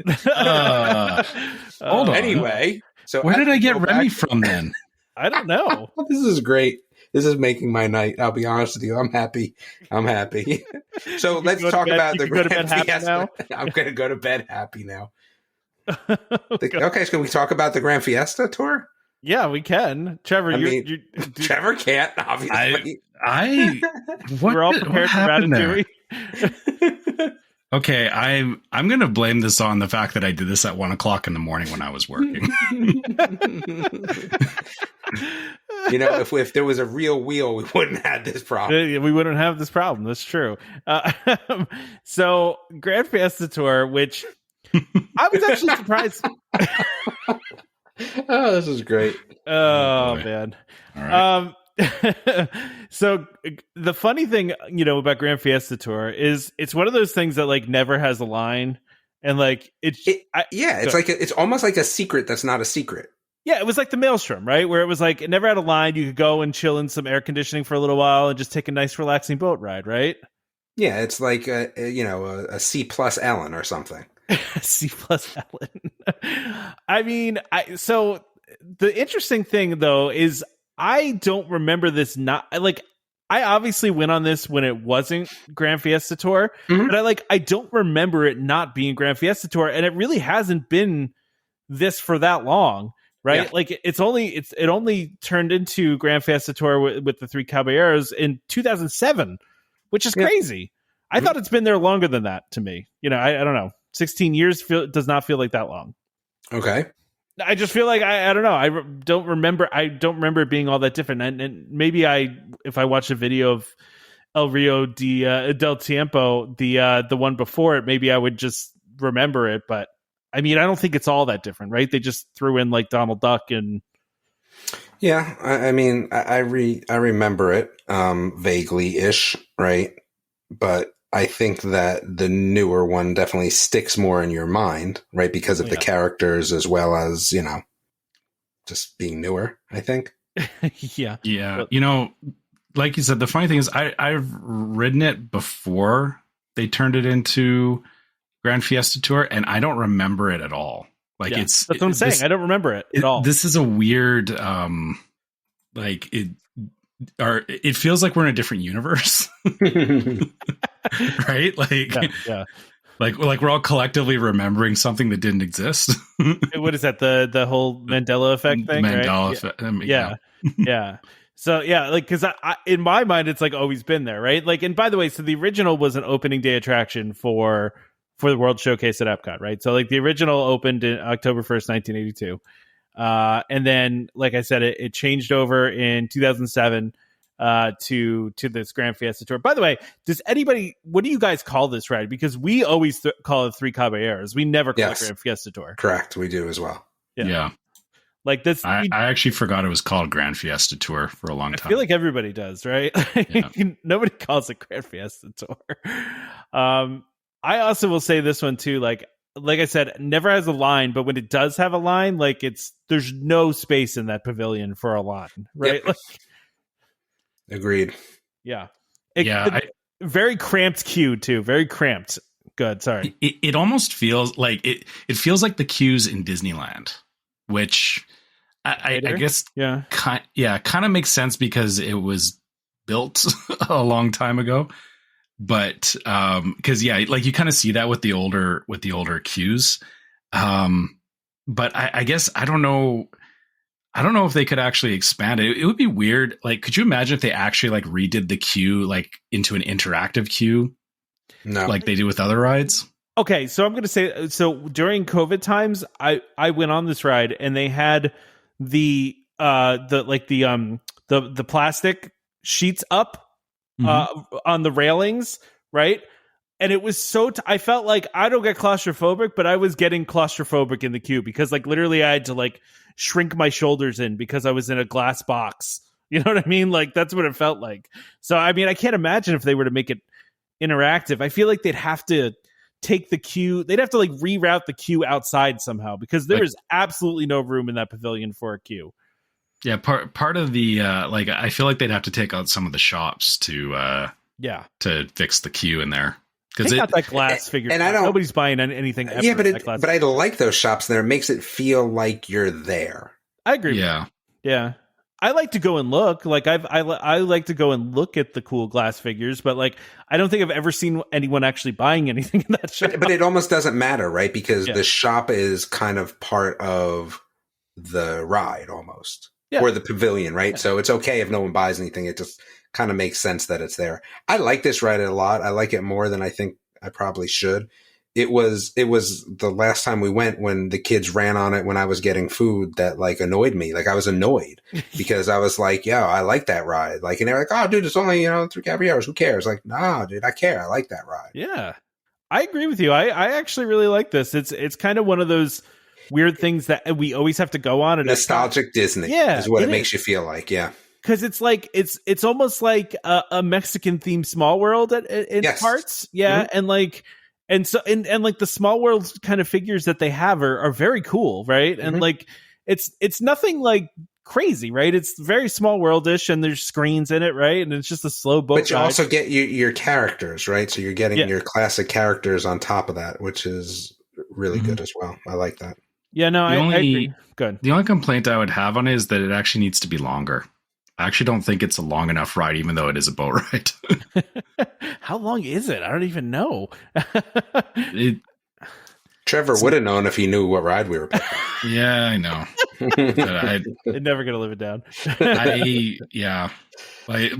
Hold on. Anyway, so where did I get Remy from then? I don't know. This is great. This is making my night. I'll be honest with you. I'm happy. So let's talk about the Grand Fiesta. I'm going to go to bed happy now. Okay, so can we talk about the Grand Fiesta tour? Yeah, we can. Trevor, Trevor can't, obviously. We're all prepared for Ratatouille. Okay, I'm going to blame this on the fact that I did this at 1:00 in the morning when I was working. if there was a real wheel, we wouldn't have this problem. We wouldn't have this problem. That's true. So Grand Fiesta Tour, which I was actually surprised. Oh, this is great. Oh man. All right. So the funny thing, about Grand Fiesta Tour is it's one of those things that like never has a line, and like it's almost like a secret that's not a secret. Yeah, it was like the Maelstrom, right? Where it was like it never had a line. You could go and chill in some air conditioning for a little while and just take a nice, relaxing boat ride, right? Yeah, it's like a C plus Ellen or something. C plus Ellen. I mean, so the interesting thing though is I don't remember this. I obviously went on this when it wasn't Grand Fiesta Tour, but I don't remember it not being Grand Fiesta Tour, and it really hasn't been this for that long. Right, yeah. Like it only turned into Grand Fiesta Tour with the Three Caballeros in 2007, which is crazy. I thought it's been there longer than that. To me, I don't know. 16 years does not feel like that long. Okay, I just feel like I don't know. I don't remember it being all that different. And maybe if I watch a video of El Rio del Tiempo, the one before it, maybe I would just remember it, but. I mean, I don't think it's all that different, right? They just threw in like Donald Duck and. Yeah, I mean, I remember it vaguely-ish, right? But I think that the newer one definitely sticks more in your mind, right? Because of the characters as well as, just being newer, I think. Yeah. Yeah. Like you said, the funny thing is I've ridden it before they turned it into Grand Fiesta Tour, and I don't remember it at all. Like that's what I'm saying. I don't remember it at all. This is a weird, it feels like we're in a different universe, right? Like, like we're all collectively remembering something that didn't exist. What is that? The whole Mandela effect thing? Mandela right? effect. Yeah. So because I in my mind it's like always been there, right? Like, and by the way, so the original was an opening day attraction for the World Showcase at Epcot, right? So like the original opened in October 1st, 1982. And then, like I said, it changed over in 2007 to this Grand Fiesta Tour. By the way, what do you guys call this ride? Because we always call it Three Caballeros. We never call it Grand Fiesta Tour. Correct. We do as well. Yeah. Like this, I actually forgot it was called Grand Fiesta Tour for a long time. I feel like everybody does, right? Nobody calls it Grand Fiesta Tour. I also will say this one too, like I said, never has a line, but when it does have a line, like there's no space in that pavilion for a line, right? Yep. Agreed. Yeah. Very cramped queue too. Very cramped. Good. Sorry. It almost feels like it feels like the queues in Disneyland, which I guess kind of makes sense because it was built a long time ago. But because like you kind of see that with the older queues, but I guess I don't know if they could actually expand it. It would be weird. Like, could you imagine if they actually like redid the queue like into an interactive queue, like they do with other rides? Okay, so I'm going to say, so during COVID times, I went on this ride and they had the plastic sheets up. On the railings, right? And it was I felt like I don't get claustrophobic, but I was getting claustrophobic in the queue because like literally I had to like shrink my shoulders in because I was in a glass box. You know what I mean? Like that's what it felt like. So, I mean, I can't imagine if they were to make it interactive. I feel like they'd have to take the queue. They'd have to like reroute the queue outside somehow because there is absolutely no room in that pavilion for a queue. Yeah, part of the I feel like they'd have to take out some of the shops to fix the queue in there because got that glass figure. And nobody's buying anything. Ever but I like those shops there. It makes it feel like you're there. I agree. Yeah. I like to go and look. Like I like to go and look at the cool glass figures, but like I don't think I've ever seen anyone actually buying anything in that shop. But it almost doesn't matter, right? Because the shop is kind of part of the ride almost. Or the pavilion, right? Yeah. So it's okay if no one buys anything. It just kind of makes sense that it's there. I like this ride a lot. I like it more than I think I probably should it was the last time we went when the kids ran on it when I was getting food that like annoyed me. Like I was annoyed because I was like, yeah, I like that ride. Like, and they're like, oh dude, it's only, 3 caballeros. Who cares? Like, nah, dude, I care. I like that ride. Yeah, I agree with you. I actually really like this. It's kind of one of those weird things that we always have to go on. And nostalgic Disney is what it makes you feel like. Yeah. Because it's like it's almost like a Mexican themed Small World in parts. Yeah. Mm-hmm. And like the Small World kind of figures that they have are very cool, right? And like it's nothing like crazy, right? It's very Small World-ish, and there's screens in it, right? And it's just a slow boat. But you also get your characters, right? So you're getting your classic characters on top of that, which is really good as well. I like that. Yeah, no, I agree. Good. The only complaint I would have on it is that it actually needs to be longer. I actually don't think it's a long enough ride, even though it is a boat ride. How long is it? I don't even know. Trevor would have known if he knew what ride we were picking. Yeah, I know. They're never going to live it down.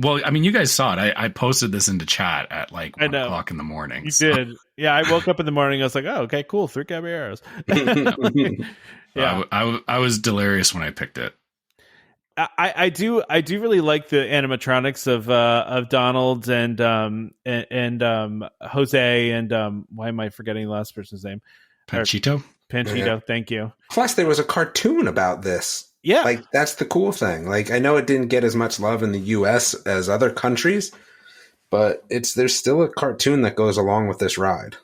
Well, I mean, you guys saw it. I posted this into chat at like 1 o'clock in the morning. You did. Yeah, I woke up in the morning. I was like, oh, okay, cool. 3 caballeros. Yeah. I was delirious when I picked it. I do really like the animatronics of Donald and Jose and why am I forgetting the last person's name? Panchito, yeah. Thank you. Plus, there was a cartoon about this. Yeah, like that's the cool thing. Like I know it didn't get as much love in the U.S. as other countries, but there's still a cartoon that goes along with this ride.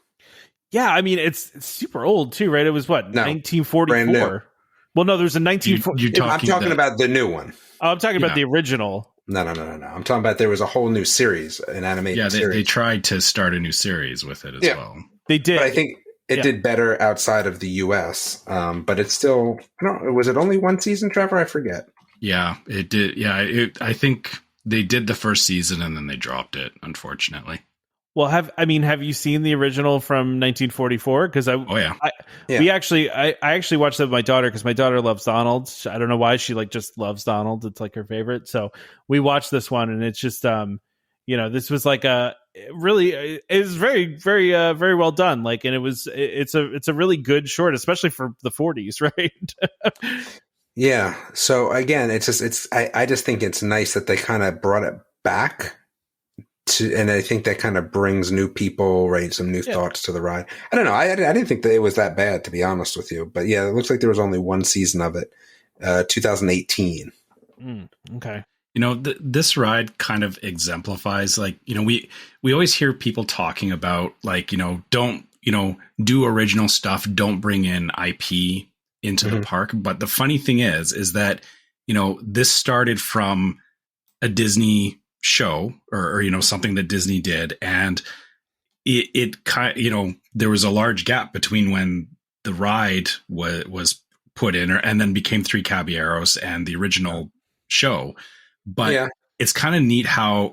Yeah, I mean it's super old too, right? It was 1944. Well, no, there's a 1940. I'm talking about the new one. Oh, I'm talking about the original. No. I'm talking about there was a whole new series, an animated series. Yeah, they tried to start a new series with it as well. They did. But I think it did better outside of the U.S., but it's still, I don't know, was it only one season, Trevor? I forget. Yeah, it did. Yeah, I think they did the first season and then they dropped it, unfortunately. Well, have you seen the original from 1944? Because I actually watched that with my daughter because my daughter loves Donald. I don't know why she just loves Donald. It's like her favorite. So we watched this one, and it's just this was like it was very very very well done. Like, and it's a really good short, especially for the 40s, right? Yeah. So again, I just think it's nice that they kind of brought it back. And I think that kind of brings new people, right? Some new thoughts to the ride. I don't know. I didn't think that it was that bad, to be honest with you. But yeah, it looks like there was only one season of it, 2018. Okay. This ride kind of exemplifies, we always hear people talking about, don't, do original stuff. Don't bring in IP into the park. But the funny thing is that, this started from a Disney show or something that Disney did, and it kind there was a large gap between when the ride was put in and then became 3 Caballeros and the original show. But it's kind of neat how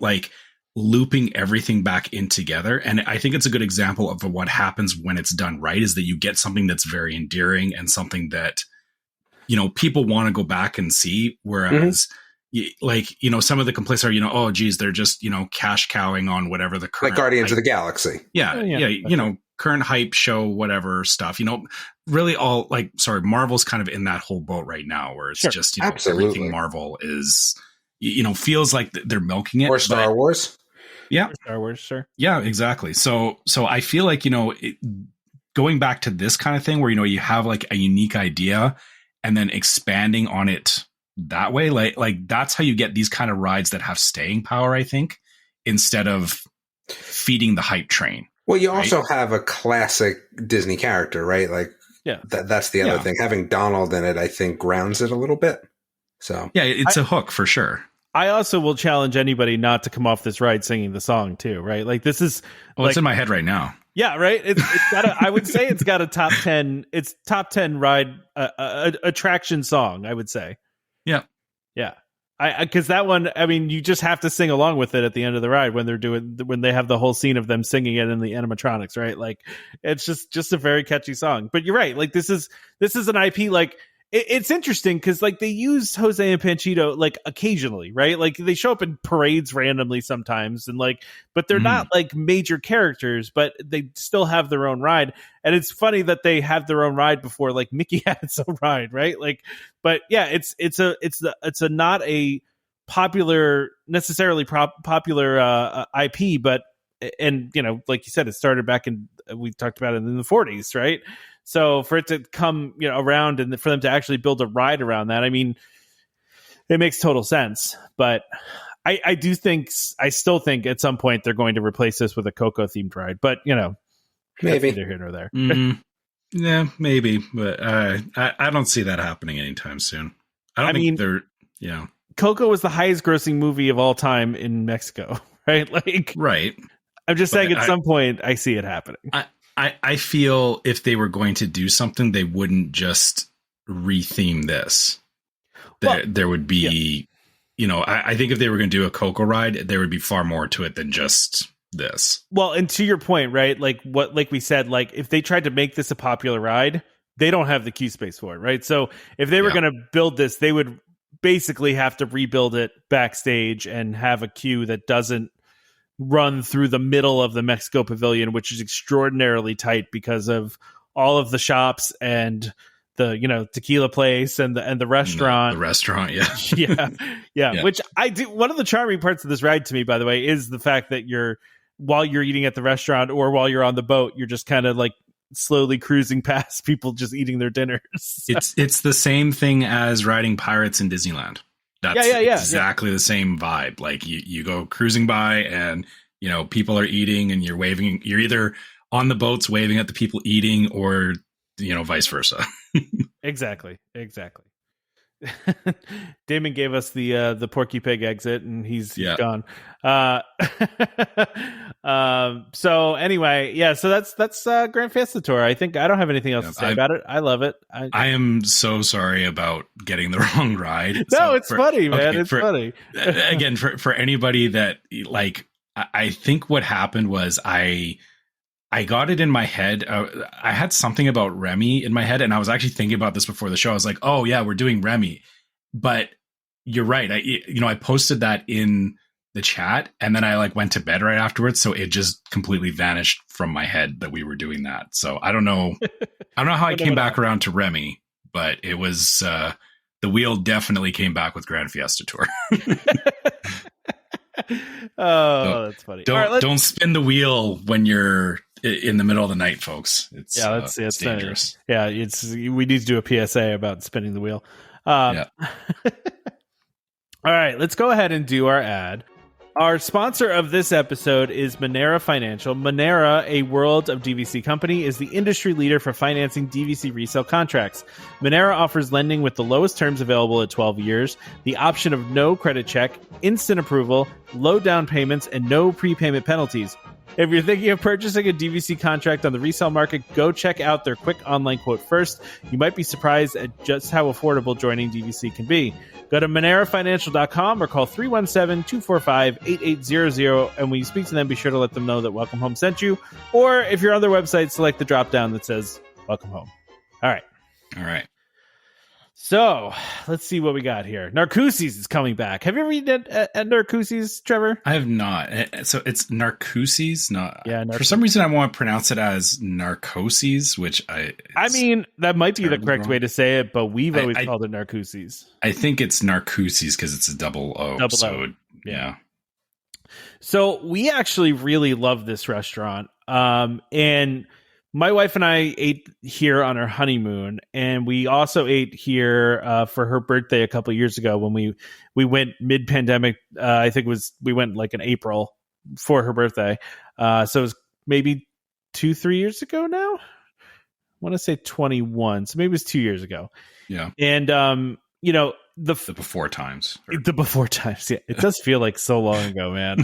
looping everything back in together, and I think it's a good example of what happens when it's done right, is that you get something that's very endearing and something that people want to go back and see, whereas some of the complaints are, oh geez, they're just, cash cowing on whatever the current Guardians of the Galaxy. Yeah. Current hype show, whatever stuff, really all Marvel's kind of in that whole boat right now where it's just, everything Marvel is, feels like they're milking it. Or Star Wars. Yeah. Star Wars, sure. Yeah, exactly. So I feel like, going back to this kind of thing where, you have a unique idea and then expanding on it that way, that's how you get these kind of rides that have staying power, I think, instead of feeding the hype train. Well, you also have a classic Disney character, right? That's the other thing. Having Donald in it, I think, grounds it a little bit. So yeah, it's a hook for sure. I also will challenge anybody not to come off this ride singing the song too, right? This is it's in my head right now. Yeah, right. It's got I would say it's got a top 10. It's top 10 ride attraction song, I would say. Yeah. Because that one, I mean, you just have to sing along with it at the end of the ride when they have the whole scene of them singing it in the animatronics, right? It's just a very catchy song. But you're right. This is an IP. it's interesting because like they use Jose and Panchito like occasionally, right? Like they show up in parades randomly sometimes, and like, but they're not like major characters, but they still have their own ride. And it's funny that they have their own ride before like Mickey had its own ride, right? Like, but yeah, it's a not a popular necessarily popular IP, but and you know, like you said, it started back in we talked about it in the 40s, right? So for it to come, you know, around and for them to actually build a ride around that, I mean, it makes total sense. But I still think at some point they're going to replace this with a Coco themed ride. But you know, maybe neither here nor there. Yeah, maybe, but I don't see that happening anytime soon. I think they're Coco was the highest grossing movie of all time in Mexico, right? Like, right. I'm just saying at some point I see it happening. I feel if they were going to do something, they wouldn't just retheme this. There would be, you know, I think if they were going to do a Coco ride, there would be far more to it than just this. Well, and to your point, right? Like we said, like if they tried to make this a popular ride, they don't have the queue space for it, right? So if they were going to build this, they would basically have to rebuild it backstage and have a queue that doesn't run through the middle of the Mexico Pavilion, which is extraordinarily tight because of all of the shops and the, you know, tequila place and the restaurant. The restaurant, yeah. Which I do. One of the charming parts of this ride to me, by the way, is the fact that while you're eating at the restaurant or while you're on the boat, you're just kind of like slowly cruising past people just eating their dinners. It's the same thing as riding Pirates in Disneyland. That's exactly the same vibe. Like you go cruising by and, you know, people are eating and you're waving. You're either on the boats waving at the people eating or, you know, vice versa. Exactly. Damon gave us the Porky Pig exit and he's gone. So anyway, so that's Grand Fiesta Tour. I think I don't have anything else to say about it. I love it. I am so sorry about getting the wrong ride. No, it's funny, man. It's funny. Again, for anybody that like, I think what happened was I got it in my head. I had something about Remy in my head, and I was actually thinking about this before the show. I was like, "Oh yeah, we're doing Remy," but you're right. I posted that in the chat, and then I like went to bed right afterwards, so it just completely vanished from my head that we were doing that. So I don't know. I don't know how I came back around to Remy, but it was the wheel definitely came back with Grand Fiesta Tour. That's funny. Don't spin the wheel when you're in the middle of the night, folks. It's dangerous. We need to do a PSA about spinning the wheel. All right, let's go ahead and do our ad. Our sponsor of this episode is Monera Financial. Monera, a World of DVC company, is the industry leader for financing DVC resale contracts. Monera offers lending with the lowest terms available at 12 years, the option of no credit check, instant approval, low down payments, and no prepayment penalties. If you're thinking of purchasing a DVC contract on the resale market, go check out their quick online quote first. You might be surprised at just how affordable joining DVC can be. Go to monerafinancial.com or call 317-245-8800. And when you speak to them, be sure to let them know that Welcome Home sent you. Or if you're on their website, select the drop down that says Welcome Home. All right. So let's see what we got here. Narcoossee's is coming back. Have you ever eaten at Narcoossee's, Trevor? I have not. So it's Narcoossee's, not. Yeah. For some reason, I want to pronounce it as Narcoossee's, which I mean, that might be the correct way to say it, but we've always called it Narcoossee's. I think it's Narcoossee's because it's a double O. Yeah. So we actually really love this restaurant, and my wife and I ate here on our honeymoon, and we also ate here for her birthday a couple of years ago when we went mid-pandemic. I think we went like in April for her birthday. So it was maybe 2-3 years ago now. I want to say 21, so maybe it was 2 years ago. Yeah, and the before times. The before times, yeah. It does feel like so long ago, man.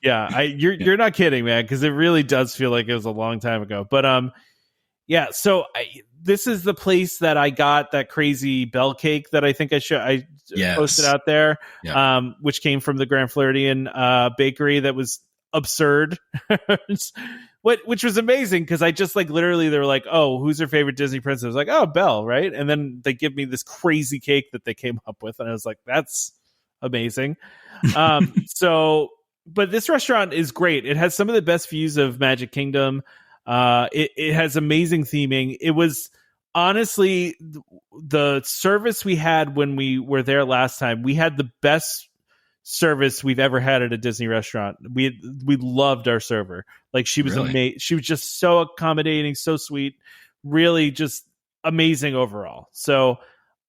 You're not kidding, man, because it really does feel like it was a long time ago. But so this is the place that I got that crazy bell cake that I think I posted out there, which came from the Grand Floridian bakery that was absurd. which was amazing because I just like literally they were like, oh, who's your favorite Disney princess? I was like, oh, Belle, right? And then they give me this crazy cake that they came up with, and I was like, that's amazing. But this restaurant is great. It has some of the best views of Magic Kingdom. It has amazing theming. It was honestly the service we had when we were there last time. We had the best service we've ever had at a Disney restaurant. We loved our server. Like she was amazing. She was just so accommodating, so sweet, really just amazing overall. So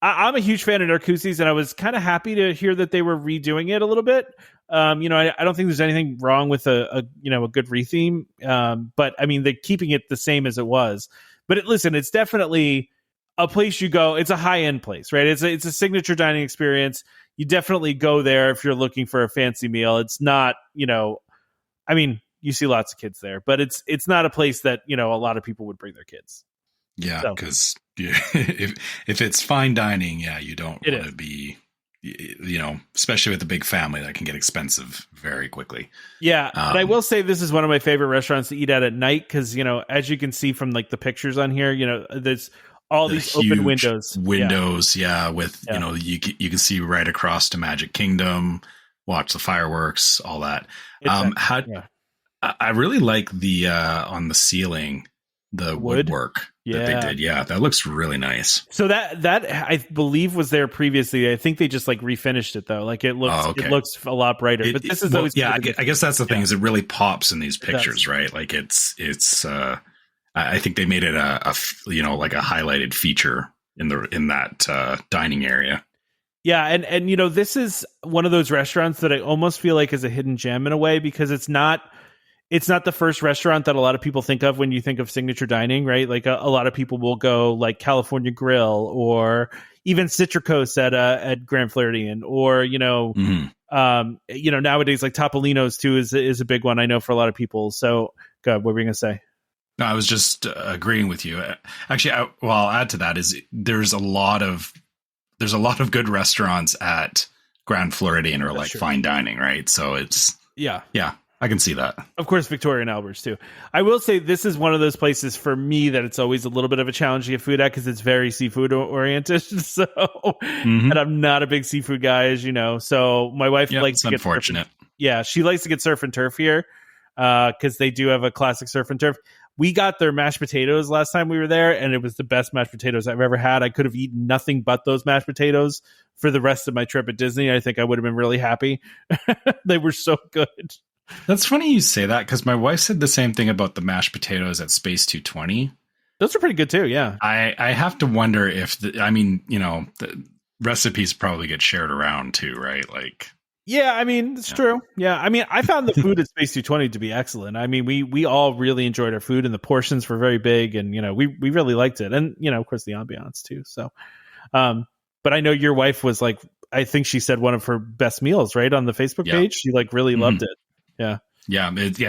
I'm a huge fan of Narcoossee's, and I was kind of happy to hear that they were redoing it a little bit. I don't think there's anything wrong with a good retheme. But I mean, they're keeping it the same as it was. But it's definitely a place you go. It's a high end place, right? It's a signature dining experience. You definitely go there if you're looking for a fancy meal. It's not, I mean, you see lots of kids there, but it's not a place that, a lot of people would bring their kids. Yeah, because if it's fine dining, you don't want to be, especially with a big family, that can get expensive very quickly. Yeah, but I will say this is one of my favorite restaurants to eat at night because, as you can see from like the pictures on here, there's all these open windows. With, you can see right across to Magic Kingdom, watch the fireworks, all that. I really like the on the ceiling, the woodwork that they did. Yeah, that looks really nice. So that I believe was there previously. I think they just like refinished it though. Like it looks a lot brighter. But this is always I guess that's the thing is it really pops in these pictures, right? Like it's I think they made it a like a highlighted feature in that dining area. Yeah, and this is one of those restaurants that I almost feel like is a hidden gem in a way because it's not the first restaurant that a lot of people think of when you think of signature dining, right? Like a lot of people will go like California Grill or even Citricos at Grand Floridian or nowadays like Topolino's too is a big one I know for a lot of people. So, God, what were you gonna say? No, I was just agreeing with you. Actually, I'll add to that is there's a lot of good restaurants at Grand Floridian or like fine dining, right? So it's yeah, I can see that. Of course, Victoria and Albert's too. I will say this is one of those places for me that it's always a little bit of a challenge to get food at because it's very seafood oriented. So, and I'm not a big seafood guy, as you know. So my wife likes to get unfortunate. She likes to get surf and turf here because they do have a classic surf and turf. We got their mashed potatoes last time we were there, and it was the best mashed potatoes I've ever had. I could have eaten nothing but those mashed potatoes for the rest of my trip at Disney. I think I would have been really happy. They were so good. That's funny you say that because my wife said the same thing about the mashed potatoes at Space 220. Those are pretty good too, yeah. I have to wonder if, the recipes probably get shared around too, right? Like... Yeah, I mean, it's true. Yeah, I mean, I found the food at Space 220 to be excellent. I mean, we all really enjoyed our food, and the portions were very big, and we really liked it, and of course the ambiance too. So, but I know your wife was like, I think she said one of her best meals, right, on the Facebook page. She like really loved it. Yeah.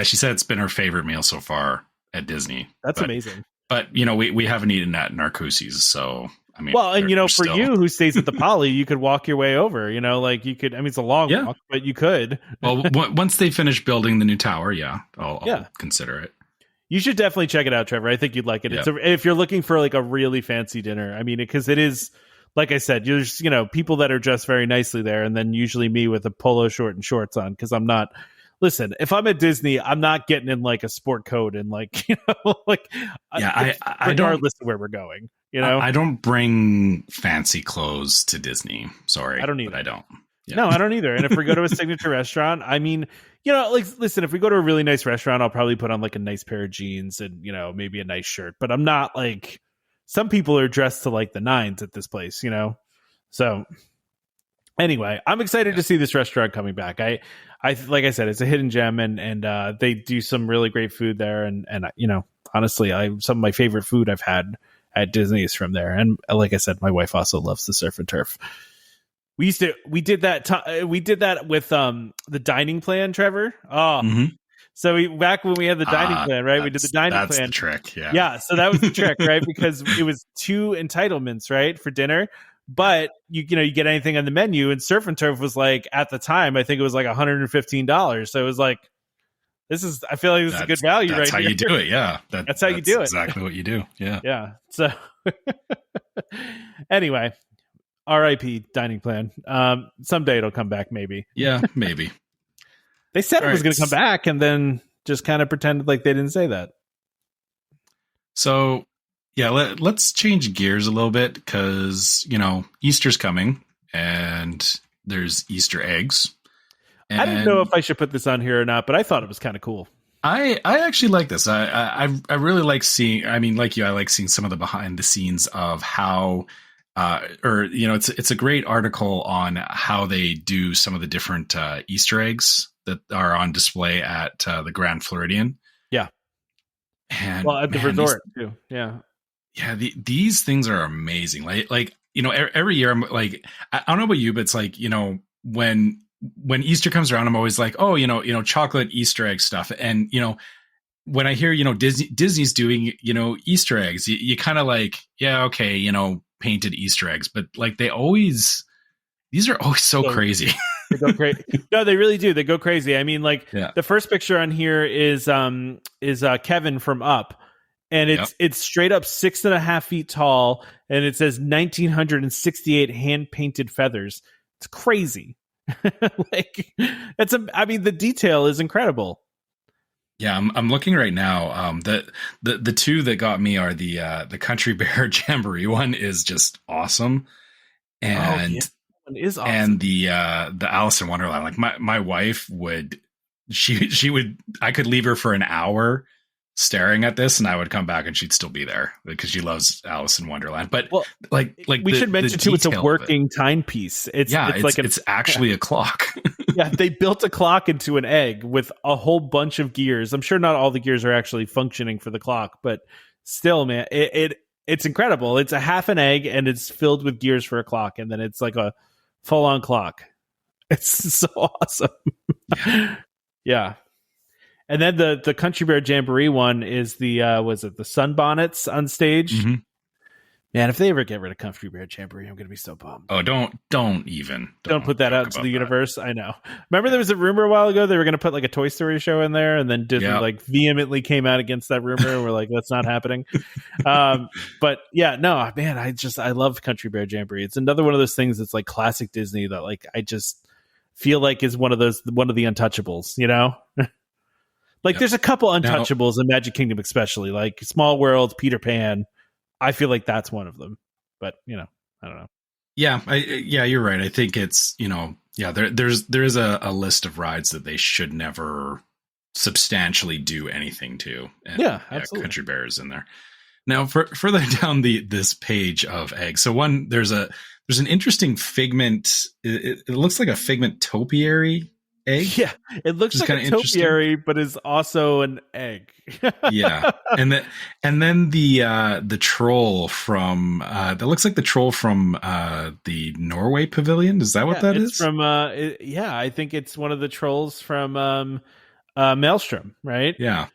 She said it's been her favorite meal so far at Disney. That's amazing. But we haven't eaten at Narcoossee's, so. I mean, well, and for you who stays at the Poly, you could walk your way over. Like you could. I mean, it's a long walk, but you could. Well, once they finish building the new tower, I'll consider it. You should definitely check it out, Trevor. I think you'd like it. It's if you're looking for like a really fancy dinner. I mean, because it is, like I said, there's people that are dressed very nicely there, and then usually me with a polo short and shorts on because I'm not. Listen, if I'm at Disney, I'm not getting in like a sport coat and like regardless of where we're going. I don't bring fancy clothes to Disney. Sorry, I don't either. I don't. Yeah. No, I don't either. And if we go to a signature restaurant, I mean, like, listen, if we go to a really nice restaurant, I'll probably put on like a nice pair of jeans and maybe a nice shirt. But I'm not like some people are dressed to like the nines at this place. So anyway, I'm excited to see this restaurant coming back. I like I said, it's a hidden gem, and they do some really great food there. And honestly, some of my favorite food I've had at Disney is from there. And like I said, my wife also loves the surf and turf. We did that with the dining plan, Trevor. So back when we had the dining plan, right? We did the dining plan. That's the trick, yeah. Yeah, so that was the trick, right? Because it was 2 entitlements, right, for dinner. But you get anything on the menu, and surf and turf was like at the time, I think it was like $115. So it was like I feel like this is a good value right here. That's how you do it. Yeah. That's how you do it. Exactly what you do. Yeah. Yeah. So anyway, RIP dining plan. Someday it'll come back, maybe. Yeah, maybe. They said it was going to come back and then just kind of pretended like they didn't say that. So, yeah, let's change gears a little bit because, Easter's coming and there's Easter eggs. And I didn't know if I should put this on here or not, but I thought it was kind of cool. I actually like this. I really like seeing, I mean, like you, I like seeing some of the behind the scenes of how, it's a great article on how they do some of the different Easter eggs that are on display at the Grand Floridian. Yeah. And at the resort too. Yeah. Yeah. These things are amazing. Like, every year I'm like, I don't know about you, but it's like, when Easter comes around, I'm always like, oh, chocolate Easter egg stuff. And, when I hear, Disney's doing, Easter eggs, you kind of like, yeah, okay, painted Easter eggs, but like these are always so crazy. They go crazy. No, they really do. They go crazy. I mean, the first picture on here is Kevin from Up, and it's straight up 6.5 feet tall, and it says 1968 hand painted feathers. It's crazy. The detail is incredible. Yeah, I'm looking right now. The two that got me are the Country Bear Jamboree one is just awesome, and one is awesome. And the Alice in Wonderland. Like my wife would, she would, I could leave her for an hour staring at this, and I would come back and she'd still be there because she loves Alice in Wonderland. But we should mention too, it's a working timepiece. It's actually a clock. Yeah, they built a clock into an egg with a whole bunch of gears. I'm sure not all the gears are actually functioning for the clock, but still, man, it's incredible. It's a half an egg and it's filled with gears for a clock, and then it's like a full-on clock. It's so awesome. Yeah. And then the Country Bear Jamboree one is the the sunbonnets on stage. Mm-hmm. Man, if they ever get rid of Country Bear Jamboree, I'm going to be so bummed. Oh, don't put that out to the universe. I know. Remember, there was a rumor a while ago they were going to put like a Toy Story show in there, and then Disney vehemently came out against that rumor. And we're like, that's not happening. But yeah, no, man, I love Country Bear Jamboree. It's another one of those things that's like classic Disney that like I just feel like is one of the untouchables. There's a couple untouchables in Magic Kingdom, especially like Small World, Peter Pan. I feel like that's one of them, but I don't know. Yeah, you're right. I think it's there is a list of rides that they should never substantially do anything to. And, absolutely. Country Bear is in there. Now, further down this page of eggs, so there's an interesting figment. It looks like a figment topiary egg. Yeah, it looks like a topiary, but is also an egg. Yeah, and then the troll from that looks like the troll from the Norway Pavilion. Is that what that is? From I think it's one of the trolls from Maelstrom, right? Yeah.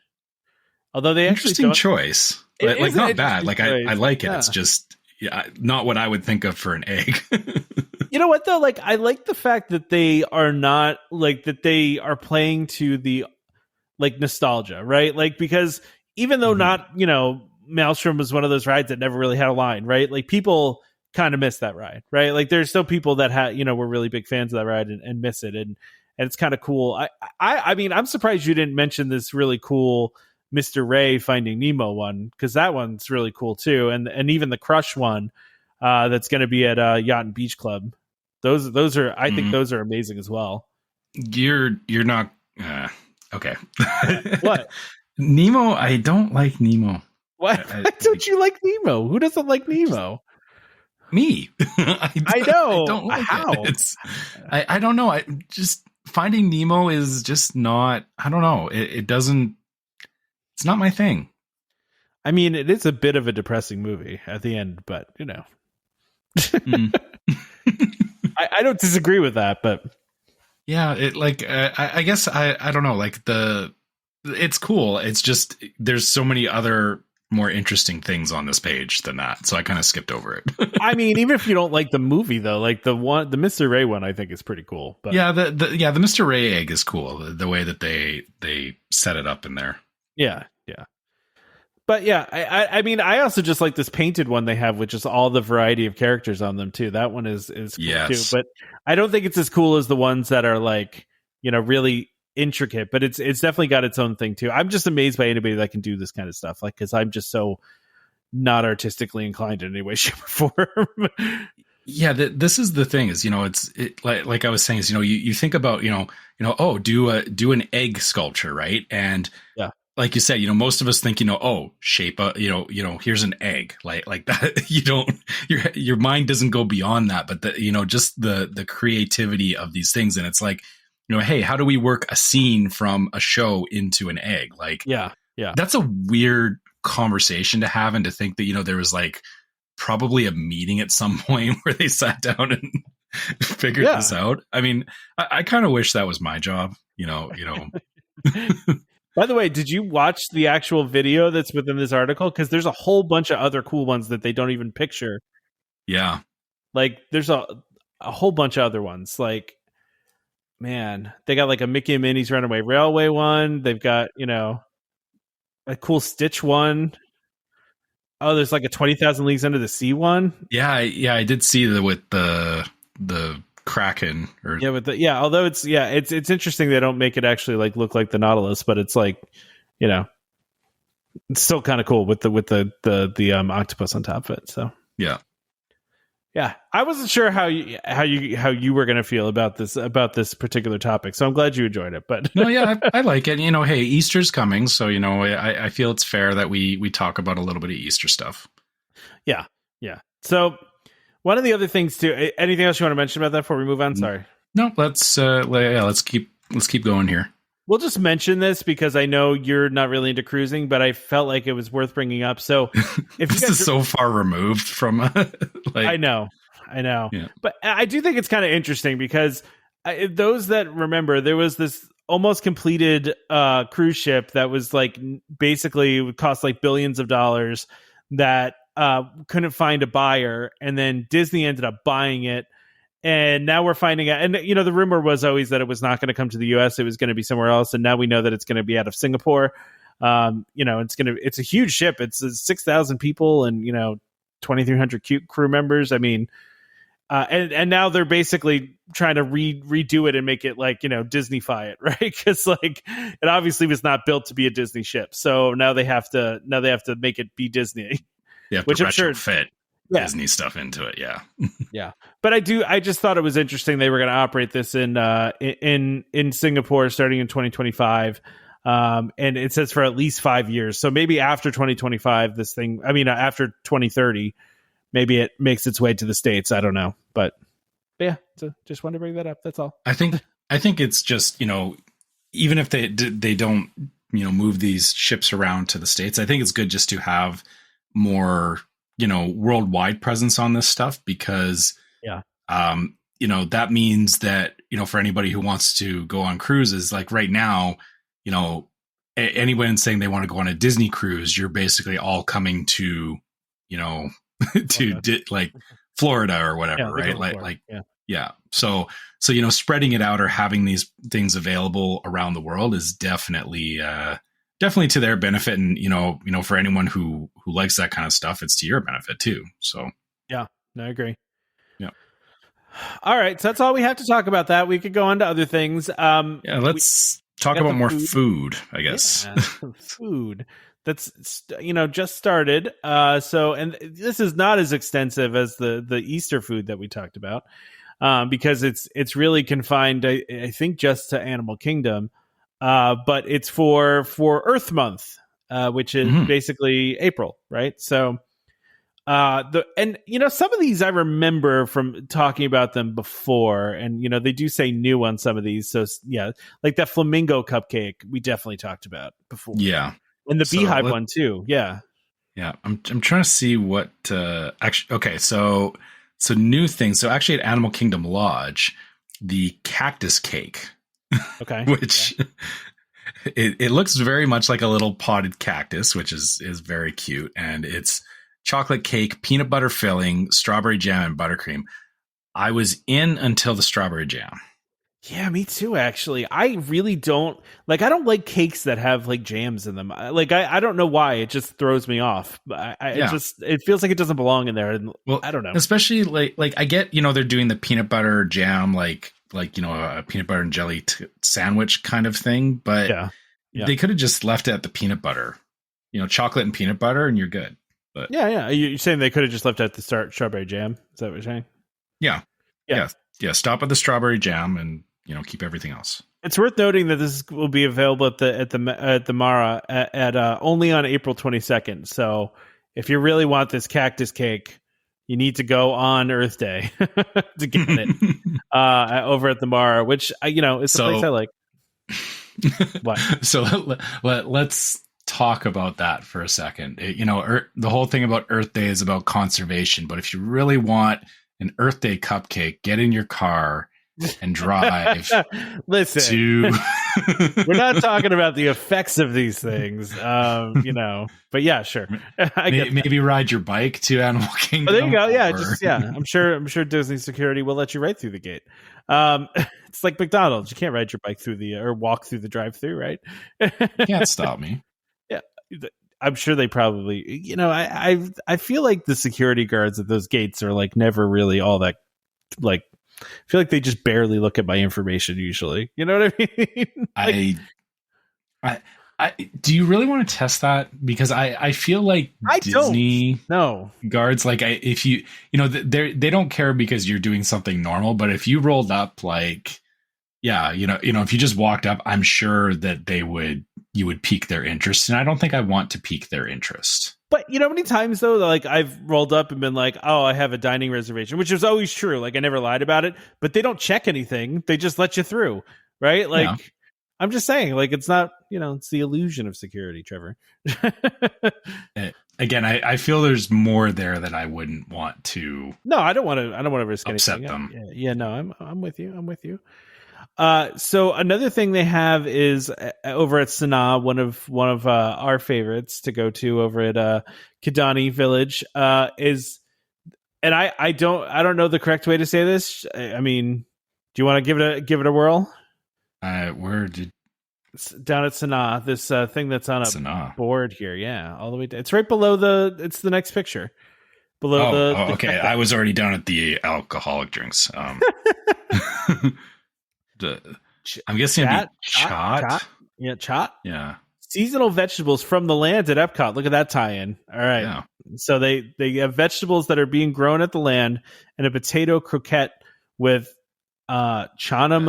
Although they interesting choice, like not bad. Like I like it. Yeah. It's just not what I would think of for an egg. You know what though? Like I like the fact that they are not like that they are playing to the like nostalgia, right? Like because even though not, Maelstrom was one of those rides that never really had a line, right? Like people kind of miss that ride, right? Like there's still people that were really big fans of that ride and miss it, and it's kind of cool. I mean, I'm surprised you didn't mention this really cool Mr. Ray Finding Nemo one, because that one's really cool too, and even the Crush one that's going to be at Yacht and Beach Club. Those are I think those are amazing as well. You're not okay. What? Nemo? I don't like Nemo. What? Why don't you like Nemo? Who doesn't like Nemo? Me. I know. I don't like How? I don't know. I just Finding Nemo is just not. I don't know. It doesn't. It's not my thing. I mean, it is a bit of a depressing movie at the end, but I don't disagree with that, but yeah, I guess I don't know. Like it's cool. It's just there's so many other more interesting things on this page than that, so I kind of skipped over it. I mean, even if you don't like the movie though, like the Mr. Ray one, I think is pretty cool. But yeah, the Mr. Ray egg is cool. The way that they set it up in there. Yeah. But yeah, I mean, I also just like this painted one they have, which is all the variety of characters on them too. That one is cool too. But I don't think it's as cool as the ones that are like, really intricate. But it's definitely got its own thing too. I'm just amazed by anybody that can do this kind of stuff. Like, because I'm just so not artistically inclined in any way, shape, or form. Yeah, this is the thing is, it's like I was saying is, you think about, do an egg sculpture, right? And yeah. Like you said, most of us think, shape a, here's an egg, like that. You don't, your mind doesn't go beyond that, but just the creativity of these things. And it's like, hey, how do we work a scene from a show into an egg? Like, yeah. That's a weird conversation to have, and to think that, there was like probably a meeting at some point where they sat down and figured this out. I mean, I kind of wish that was my job, By the way, did you watch the actual video that's within this article? Because there's a whole bunch of other cool ones that they don't even picture. Yeah. Like, there's a whole bunch of other ones. Like, man, they got like a Mickey and Minnie's Runaway Railway one. They've got, a cool Stitch one. Oh, there's like a 20,000 Leagues Under the Sea one. Yeah, I did see with the Kraken although it's interesting they don't make it actually like look like the Nautilus, but it's like, it's still kind of cool with the octopus on top of it. So yeah, I wasn't sure how you were going to feel about this particular topic, so I'm glad you enjoyed it. But no, yeah, I like it. Hey, Easter's coming, so I feel it's fair that we talk about a little bit of Easter stuff. Yeah. So one of the other things too. Anything else you want to mention about that before we move on? Sorry. No, let's keep going here. We'll just mention this because I know you're not really into cruising, but I felt like it was worth bringing up. So if this is so far removed from, I know, yeah. But I do think it's kind of interesting because those that remember, there was this almost completed cruise ship that was like basically would cost like billions of dollars that couldn't find a buyer, and then Disney ended up buying it, and now we're finding out. And the rumor was always that it was not going to come to the U.S.; it was going to be somewhere else. And now we know that it's going to be out of Singapore. It's a huge ship. It's 6,000 people and 2,300 crew members. I mean, and now they're basically trying to redo it and make it like Disneyfy it, right? Because like it obviously was not built to be a Disney ship, so now they have to make it be Disney. Yeah, which I'm sure fit Disney stuff into it. Yeah. Yeah. But I just thought it was interesting. They were going to operate this in Singapore starting in 2025. And it says for at least 5 years. So maybe after 2025, after 2030, maybe it makes its way to the States. I don't know. But yeah, so just wanted to bring that up. That's all. I think it's just, even if they don't, move these ships around to the States, I think it's good just to have more, worldwide presence on this stuff, because, that means that, for anybody who wants to go on cruises, like right now, anyone saying they want to go on a Disney cruise, you're basically all coming to, like Florida or whatever, right? Yeah. So, spreading it out or having these things available around the world is definitely to their benefit. And, for anyone who likes that kind of stuff, it's to your benefit too. So, yeah, no, I agree. Yeah. All right. So that's all we have to talk about that. We could go on to other things. Let's talk about more food, I guess. Yeah, food that's, just started. And this is not as extensive as the Easter food that we talked about, because it's really confined, I think, just to Animal Kingdom. But it's for Earth Month, which is basically April, right? So, some of these I remember from talking about them before, and they do say new on some of these. So yeah, like that flamingo cupcake we definitely talked about before. Yeah, and the beehive one too. Yeah, yeah. I'm trying to see what actually. Okay, so new things. So actually, at Animal Kingdom Lodge, the cactus cake. Okay, which. Yeah. It looks very much like a little potted cactus, which is very cute. And it's chocolate cake, peanut butter filling, strawberry jam, and buttercream. I was in until the strawberry jam. Yeah, me too, actually. I really don't like, I don't like cakes that have like jams in them. I don't know why. It just throws me off. It feels like it doesn't belong in there. And Well, I don't know. especially like I get, they're doing the peanut butter jam, like, a peanut butter and jelly sandwich kind of thing, but Yeah. they could have just left it at the peanut butter, chocolate and peanut butter, and you're good. But Yeah. You're saying they could have just left out the strawberry jam? Is that what you're saying? yeah. Stop at the strawberry jam and keep everything else. It's worth noting that this will be available at the Mara at only on April 22nd. So if you really want this cactus cake, you need to go on Earth Day to get it over at the Mara, which it's a place I like. What? So let's talk about that for a second. The whole thing about Earth Day is about conservation, but if you really want an Earth Day cupcake, get in your car and drive. Listen, we're not talking about the effects of these things, but yeah, sure. Maybe ride your bike to Animal Kingdom. Oh, there you go. Yeah, I'm sure Disney security will let you right through the gate. It's like McDonald's. You can't ride your bike through or walk through the drive-through, right? You can't stop me. Yeah, I'm sure they probably. I feel like the security guards at those gates are like never really all that like. I feel like they just barely look at my information usually. You know what I mean? I do you really want to test that? Because I feel like Disney guards, like if you they don't care because you're doing something normal, but if you rolled up like if you just walked up, I'm sure that you would pique their interest, and I don't think I want to pique their interest. But how many times though, like I've rolled up and been like, "Oh, I have a dining reservation," which is always true. Like I never lied about it, but they don't check anything; they just let you through, right? Like I'm just saying, like it's not, it's the illusion of security, Trevor. Again, I feel there's more there that I wouldn't want to. No, I don't want to risk upset anything. them. Yeah, no, I'm with you. I'm with you. So another thing they have is over at Sanaa, one of our favorites to go to over at Kidani Village is, and I don't know the correct way to say this. I mean, do you want to give it a whirl? Down at Sanaa, this thing that's on a board here, all the way down. It's right below it's the next picture. Below the okay. I was already down at the alcoholic drinks. I'm guessing it'd be Chot. Yeah, Chot. Yeah. Seasonal vegetables from the land at Epcot. Look at that tie-in. All right. Yeah. So they have vegetables that are being grown at the land and a potato croquette with chana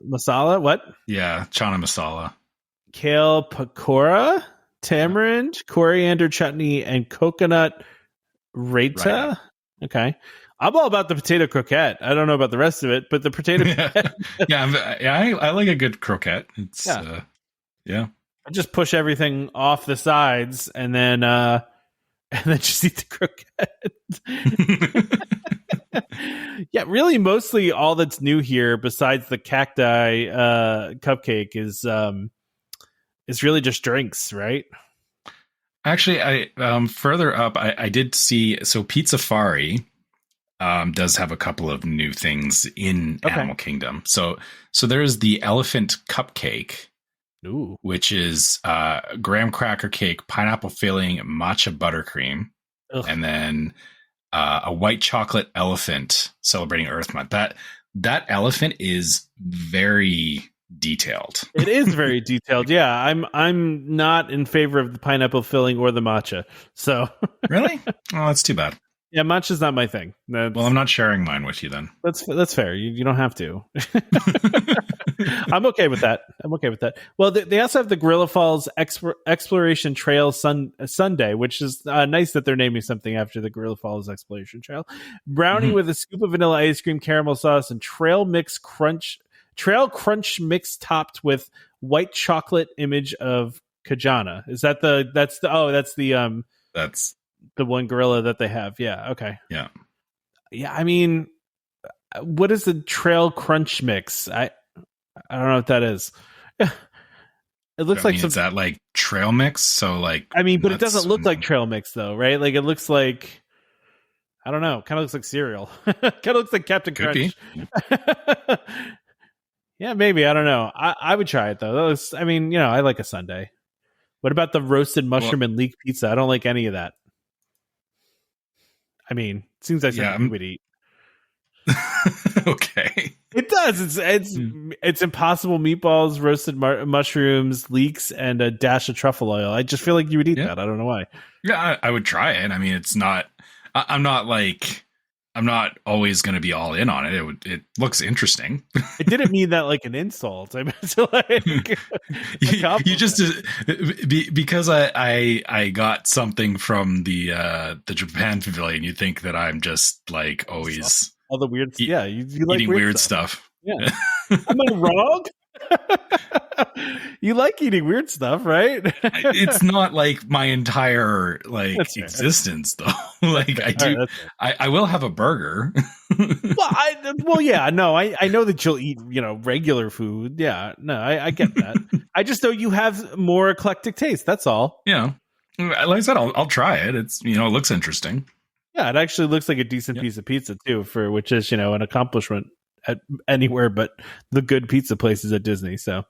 masala. What? Yeah, chana masala. Kale pakora, tamarind, coriander chutney, and coconut raita. Okay. I'm all about the potato croquette. I don't know about the rest of it, but the potato croquette. I like a good croquette. It's I just push everything off the sides and then just eat the croquette. Yeah, really mostly all that's new here besides the cacti cupcake is really just drinks, right? Actually, I further up I did see Pizza Fari does have a couple of new things in Animal Kingdom. So there's the elephant cupcake, which is graham cracker cake, pineapple filling, matcha buttercream, and then a white chocolate elephant celebrating Earth Month. That elephant is very detailed. It is very detailed. Yeah, I'm not in favor of the pineapple filling or the matcha. So really? Oh, that's too bad. Yeah, matcha's not my thing. Well, I'm not sharing mine with you then. That's fair. You don't have to. I'm okay with that. Well, they also have the Gorilla Falls Exploration Trail Sundae, which is nice that they're naming something after the Gorilla Falls Exploration Trail. Brownie with a scoop of vanilla ice cream, caramel sauce, and trail crunch mix topped with white chocolate image of Kajana. Is that that's the one gorilla that they have. Yeah. Okay. Yeah. Yeah. I mean, what is the trail crunch mix? I don't know what that is. It looks like is that like trail mix? So like, I mean, but it doesn't look like trail mix though, right? Like it looks like, I don't know, kind of looks like cereal. Kind of looks like Captain Crunch. Yeah, maybe. I don't know. I would try it though. I mean, you know, I like a sundae. What about the roasted mushroom and leek pizza? I don't like any of that. I mean, it seems like something you would eat. Okay. It does. It's Impossible meatballs, roasted mushrooms, leeks, and a dash of truffle oil. I just feel like you would eat that. I don't know why. Yeah, I would try it. I mean, it's not. I'm not always going to be all in on it. It looks interesting. I didn't mean that like an insult. I meant to like you just because I got something from the Japan pavilion. You think that I'm just like always all the weird. You like eating weird stuff. Yeah, am I wrong? You like eating weird stuff, right? It's not like my entire existence, though. Like I do, right, I will have a burger. I know that you'll eat, regular food. Yeah, no, I get that. I just know you have more eclectic taste. That's all. Yeah, like I said, I'll try it. It's it looks interesting. Yeah, it actually looks like a decent piece of pizza too, which is an accomplishment at anywhere but the good pizza places at Disney. So.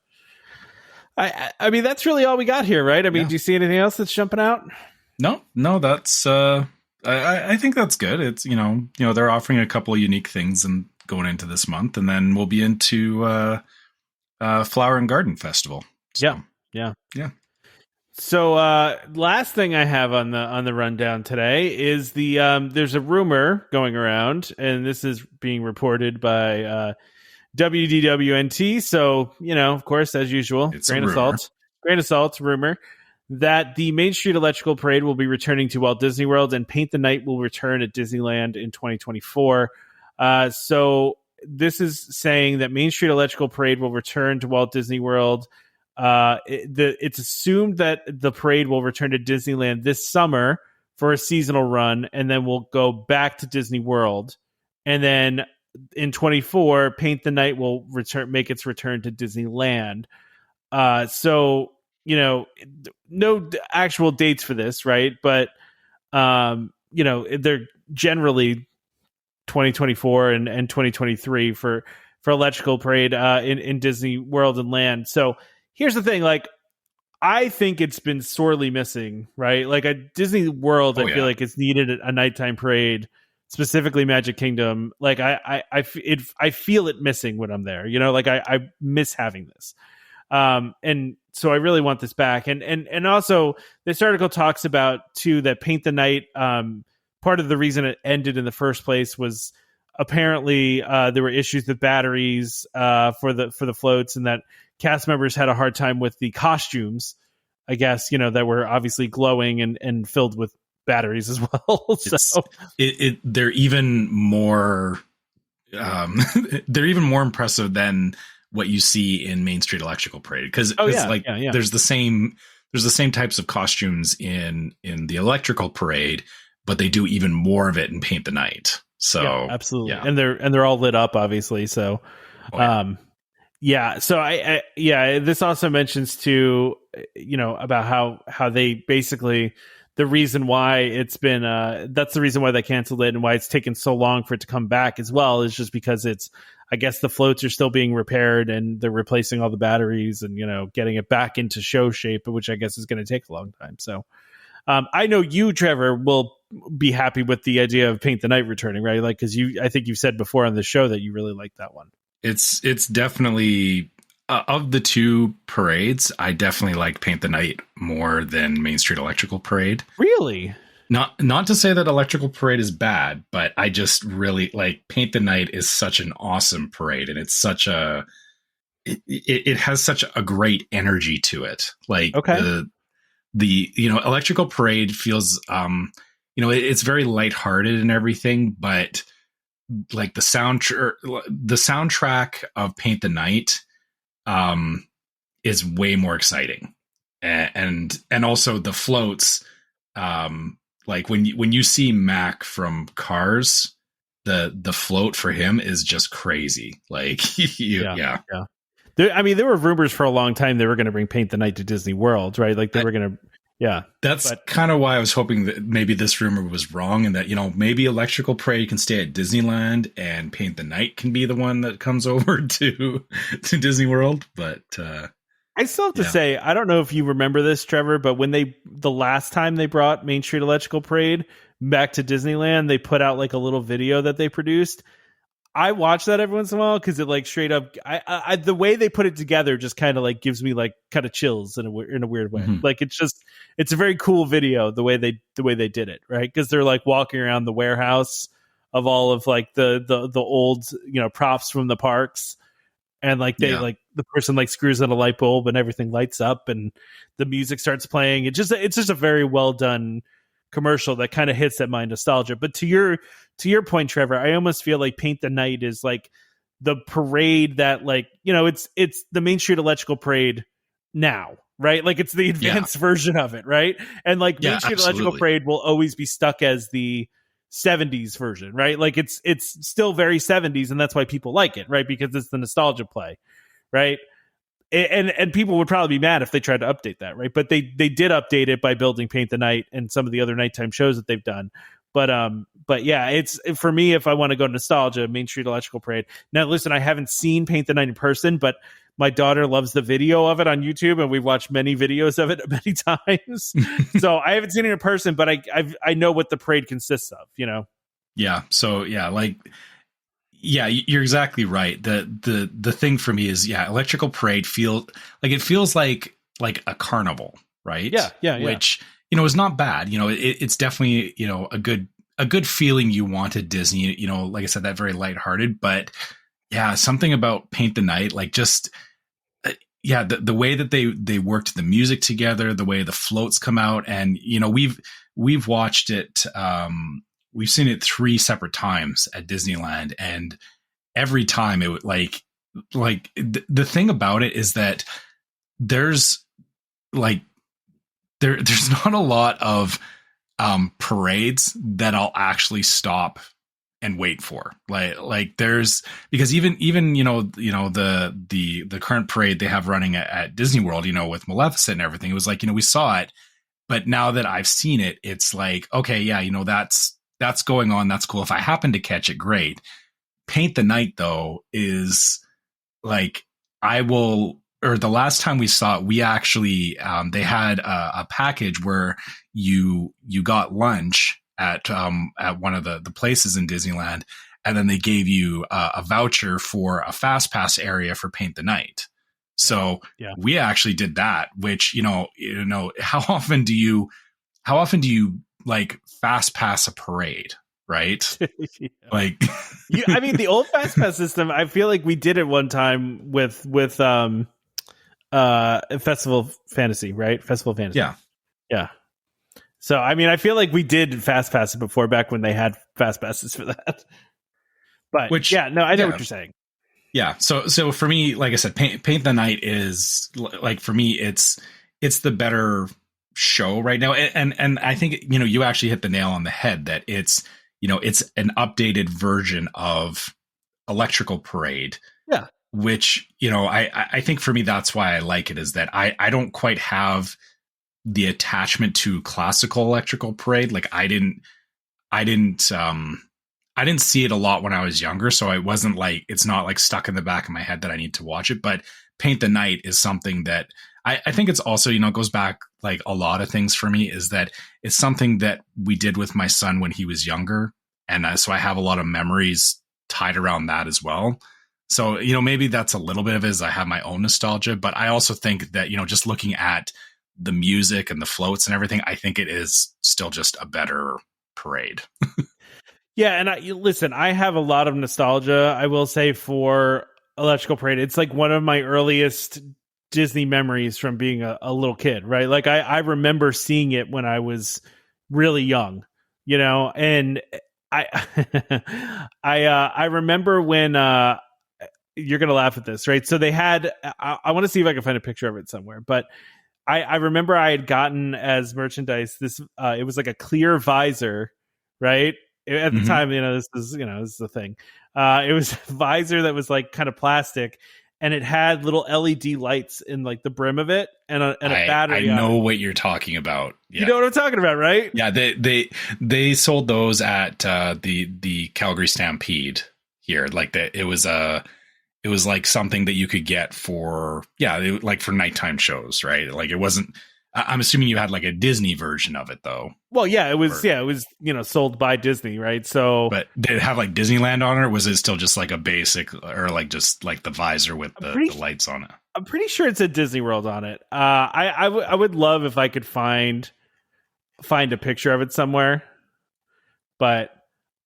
I mean, that's really all we got here, right? I mean, do you see anything else that's jumping out? No, that's, I think that's good. It's, they're offering a couple of unique things and going into this month, and then we'll be into, Flower and Garden Festival. So, yeah. So, last thing I have on the rundown today is there's a rumor going around, and this is being reported by, WDWNT, so of course, as usual, grain of salt, rumor that the Main Street Electrical Parade will be returning to Walt Disney World, and Paint the Night will return at Disneyland in 2024. So this is saying that Main Street Electrical Parade will return to Walt Disney World. It's assumed that the parade will return to Disneyland this summer for a seasonal run, and then we'll go back to Disney World, and then in 24, Paint the Night will make its return to Disneyland. So, no actual dates for this, right? But, they're generally 2024 and 2023 for Electrical Parade in Disney World and Land. So here's the thing, I think it's been sorely missing, right? Like at Disney World, I feel like it's needed a nighttime parade. Specifically Magic Kingdom, I feel it missing when I'm there, I miss having this. And so I really want this back. And also this article talks about too, that Paint the Night, part of the reason it ended in the first place was apparently there were issues with batteries for the floats, and that cast members had a hard time with the costumes, I guess, that were obviously glowing and filled with batteries as well. So they're even more impressive than what you see in Main Street Electrical Parade, because there's the same types of costumes in the Electrical Parade, but they do even more of it in Paint the Night. So absolutely, and they're all lit up, obviously. So so I this also mentions too, about how they basically, the reason why it's been that's the reason why they canceled it and why it's taken so long for it to come back as well, is just because I guess the floats are still being repaired and they're replacing all the batteries and getting it back into show shape, which I guess is going to take a long time. So I know you, Trevor, will be happy with the idea of Paint the Night returning, right? Like, because I think you've said before on the show that you really like that one. It's definitely of the two parades, I definitely like Paint the Night more than Main Street Electrical Parade. Really? Not to say that Electrical Parade is bad, but I just really like Paint the Night is such an awesome parade, and it's such it has such a great energy to it. Like the Electrical Parade feels it's very lighthearted and everything, but like the soundtrack of Paint the Night is way more exciting, and also the floats, like when you see Mac from Cars, the float for him is just crazy. Like There were rumors for a long time they were going to bring Paint the Night to Disney World, right? Like they were going to, yeah. That's kind of why I was hoping that maybe this rumor was wrong, and that, maybe Electrical Parade can stay at Disneyland and Paint the Night can be the one that comes over to Disney World. But I still have to say, I don't know if you remember this, Trevor, but when the last time they brought Main Street Electrical Parade back to Disneyland, they put out like a little video that they produced. I watch that every once in a while because it like straight up, I the way they put it together just kind of like gives me like kind of chills in a weird way. Mm-hmm. Like it's a very cool video the way they did it, right? Because they're like walking around the warehouse of all of like the old props from the parks. And like like the person like screws in a light bulb and everything lights up and the music starts playing. It's just a very well done commercial that kind of hits at my nostalgia. But to your point, Trevor, I almost feel like Paint the Night is like the parade that like it's the Main Street Electrical Parade now, right? Like it's the advanced version of it, right? And like Main Street Electrical Parade will always be stuck as the 70s version, right? Like it's still very 70s, and that's why people like it, right? Because it's the nostalgia play, right? And people would probably be mad if they tried to update that, right? But they did update it by building Paint the Night and some of the other nighttime shows that they've done. But yeah, it's for me, if I want to go nostalgia, Main Street Electrical Parade. Now listen, I haven't seen Paint the Night in person, but my daughter loves the video of it on YouTube, and we've watched many videos of it many times. So I haven't seen it in person, but I know what the parade consists of, Yeah. So yeah, you're exactly right. The thing for me is, Electrical Parade feels like a carnival, right? Yeah. Which, is not bad. It's definitely, a good feeling you want at Disney, like I said, that very lighthearted, but yeah, something about Paint the Night, like just, the way that they worked the music together, the way the floats come out, and we've watched it. We've seen it 3 separate times at Disneyland, and every time it would like the thing about it is that there's not a lot of parades that I'll actually stop and wait for, like there's, because even the current parade they have running at Disney World, with Maleficent and everything, it was like, we saw it, but now that I've seen it, it's like, okay, that's going on, that's cool. If I happen to catch it, great. Paint the Night though is like, the last time we saw it, we actually they had a package where you got lunch at one of the places in Disneyland, and then they gave you a voucher for a fast pass area for Paint the Night. So we actually did that, which how often do you like fast pass a parade, right? Like the old fast pass system, I feel like we did it one time with Festival Fantasy, right? Festival Fantasy. Yeah. So, I feel like we did fast pass it before, back when they had fast passes for that. But I know what you're saying. Yeah. So for me, like I said, Paint the Night is like, for me, it's the better show right now. And I think, you actually hit the nail on the head that it's an updated version of Electrical Parade. Yeah. Which, I think for me, that's why I like it, is that I don't quite have the attachment to classical Electrical Parade. Like I didn't see it a lot when I was younger. So I wasn't like, it's not like stuck in the back of my head that I need to watch it. But Paint the Night is something that I think it's also, goes back like a lot of things for me, is that it's something that we did with my son when he was younger. And so I have a lot of memories tied around that as well. So, maybe that's a little bit of it, as I have my own nostalgia, but I also think that, just looking at the music and the floats and everything, I think it is still just a better parade. Yeah. And I have a lot of nostalgia, I will say, for Electrical Parade. It's like one of my earliest Disney memories from being a little kid, right? Like I remember seeing it when I was really young, and I remember when, you're going to laugh at this, right? So they had, I want to see if I can find a picture of it somewhere, but I remember I had gotten as merchandise this, it was like a clear visor, right? At the time, this is the thing. It was a visor that was like kind of plastic, and it had little LED lights in like the brim of it, and a battery. I know what you're talking about. Yeah. You know what I'm talking about, right? Yeah, they sold those at the Calgary Stampede here. Like it was like something that you could get for like for nighttime shows, right? Like it wasn't. I'm assuming you had like a Disney version of it, though. Well, yeah, it was. It was sold by Disney, right? So, but did it have like Disneyland on it? Or was it still just like a basic, or like just like the visor with the lights on it? I'm pretty sure it's a Disney World on it. I would love if I could find a picture of it somewhere, but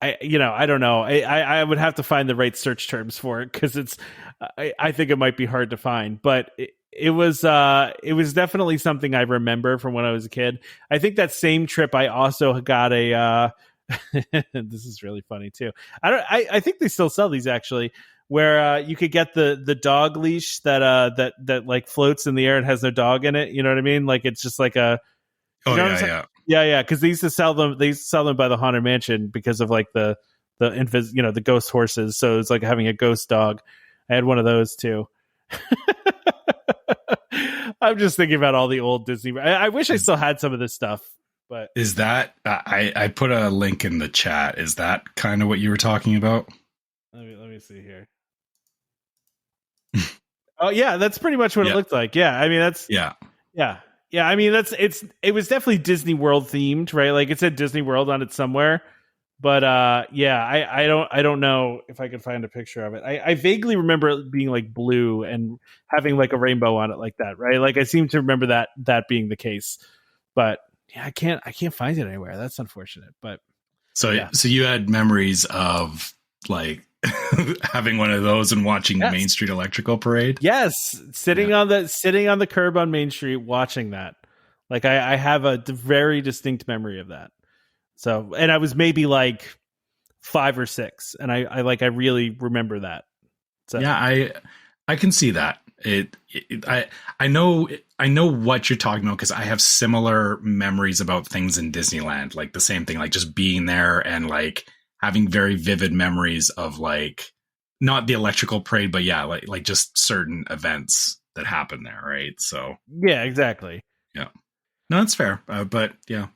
I don't know. I would have to find the right search terms for it because I think it might be hard to find, but. It was definitely something I remember from when I was a kid. I think that same trip I also got a this is really funny too. I think they still sell these actually, where you could get the dog leash that like floats in the air and has no dog in it. You know what I mean? Like it's just like a yeah. Because they used to sell them. They used to sell them by the Haunted Mansion because of like the the ghost horses. So it's like having a ghost dog. I had one of those too. I'm just thinking about all the old Disney. I wish I still had some of this stuff, but is that I put a link in the chat. Is that kind of what you were talking about? Let me see here. Oh yeah, that's pretty much what it looked like. Yeah, I mean that's yeah. I mean it was definitely Disney World themed, right? Like it said Disney World on it somewhere. But I don't know if I could find a picture of it. I vaguely remember it being like blue and having like a rainbow on it like that, right? Like I seem to remember that being the case. But yeah, I can't find it anywhere. That's unfortunate. But so you had memories of like having one of those and watching the Main Street Electrical Parade? Yes, sitting on the curb on Main Street watching that. Like I have a very distinct memory of that. So, and I was maybe like 5 or 6, and I really remember that. So yeah, I can see that. I know what you're talking about because I have similar memories about things in Disneyland, like the same thing, like just being there and like having very vivid memories of like not the electrical parade, but yeah, like just certain events that happen there, right? So yeah, exactly. Yeah, no, that's fair. But yeah,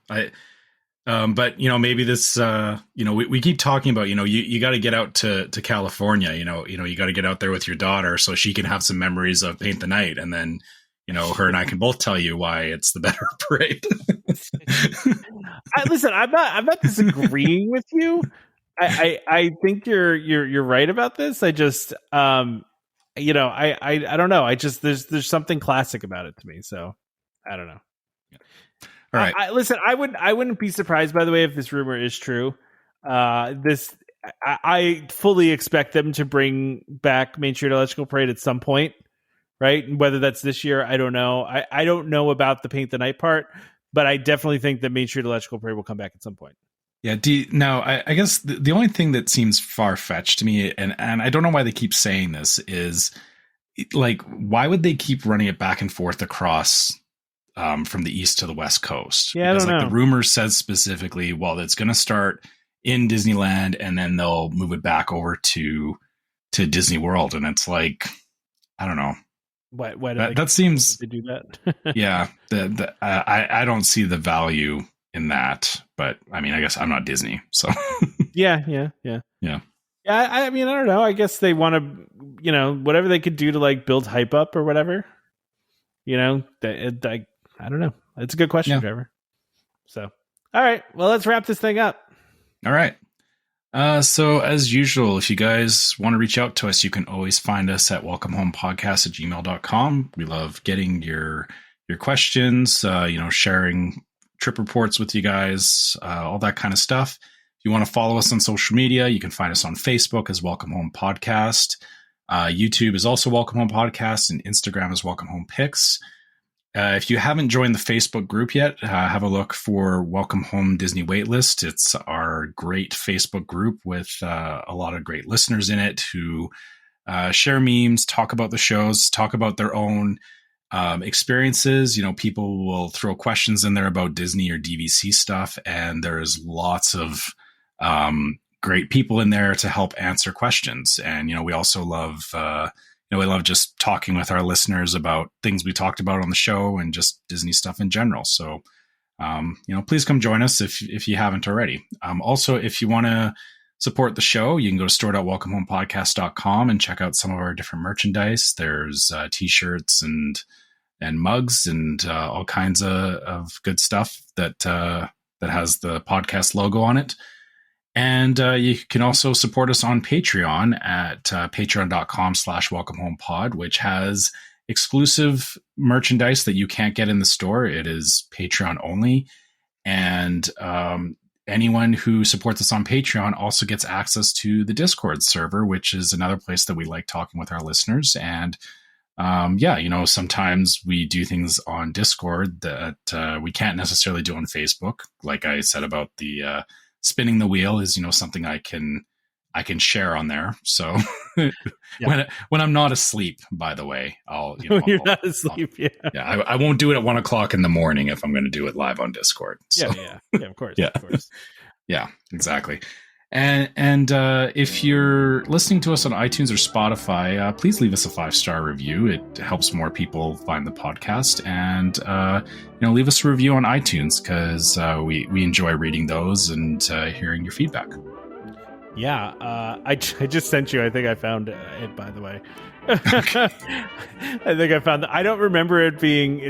but maybe this, we keep talking about, you got to get out to California, you got to get out there with your daughter so she can have some memories of Paint the Night. And then, her and I can both tell you why it's the better parade. Listen, I'm not disagreeing with you. I think you're right about this. I just, I don't know. I just, there's something classic about it to me. So I don't know. All right. Listen, I wouldn't be surprised, by the way, if this rumor is true. I fully expect them to bring back Main Street Electrical Parade at some point, right? Whether that's this year, I don't know. I don't know about the Paint the Night part, but I definitely think that Main Street Electrical Parade will come back at some point. Yeah. Now, I guess the only thing that seems far-fetched to me, and I don't know why they keep saying this, is like, why would they keep running it back and forth across from the east to the west coast? Yeah, because I don't know. The rumor says specifically, well, it's going to start in Disneyland and then they'll move it back over to Disney World, and it's like, I don't know. Why that seems to do that? Yeah, I don't see the value in that, but I mean, I guess I'm not Disney, so yeah. I mean, I don't know. I guess they want to, whatever they could do to like build hype up or whatever. I don't know. It's a good question, Trevor. So, all right. Well, let's wrap this thing up. All right. So as usual, if you guys want to reach out to us, you can always find us at welcomehomepodcast@gmail.com. We love getting your questions, sharing trip reports with you guys, all that kind of stuff. If you want to follow us on social media, you can find us on Facebook as Welcome Home Podcast. YouTube is also Welcome Home Podcast, and Instagram is Welcome Home Pics. If you haven't joined the Facebook group yet, have a look for Welcome Home Disney Waitlist. It's our great Facebook group with a lot of great listeners in it who share memes, talk about the shows, talk about their own experiences. People will throw questions in there about Disney or DVC stuff, and there's lots of great people in there to help answer questions. And, we also love, we love just talking with our listeners about things we talked about on the show and just Disney stuff in general. So, please come join us if you haven't already. Also, if you want to support the show, you can go to store.welcomehomepodcast.com and check out some of our different merchandise. There's t-shirts and mugs and all kinds of good stuff that has the podcast logo on it. And you can also support us on Patreon at patreon.com/welcomehomepod, which has exclusive merchandise that you can't get in the store. It is Patreon only. And anyone who supports us on Patreon also gets access to the Discord server, which is another place that we like talking with our listeners. And sometimes we do things on Discord that we can't necessarily do on Facebook. Like I said about the spinning the wheel is, something I can share on there. So when I'm not asleep, by the way, You're not asleep. I won't do it at 1 o'clock in the morning if I'm going to do it live on Discord. So. Yeah, of course. Yeah. Of course. Yeah, exactly. And if you're listening to us on iTunes or Spotify, please leave us a 5-star review. It helps more people find the podcast. And leave us a review on iTunes because we enjoy reading those and hearing your feedback. Yeah, I just sent you. I think I found it, by the way. Okay. I think I found I don't remember it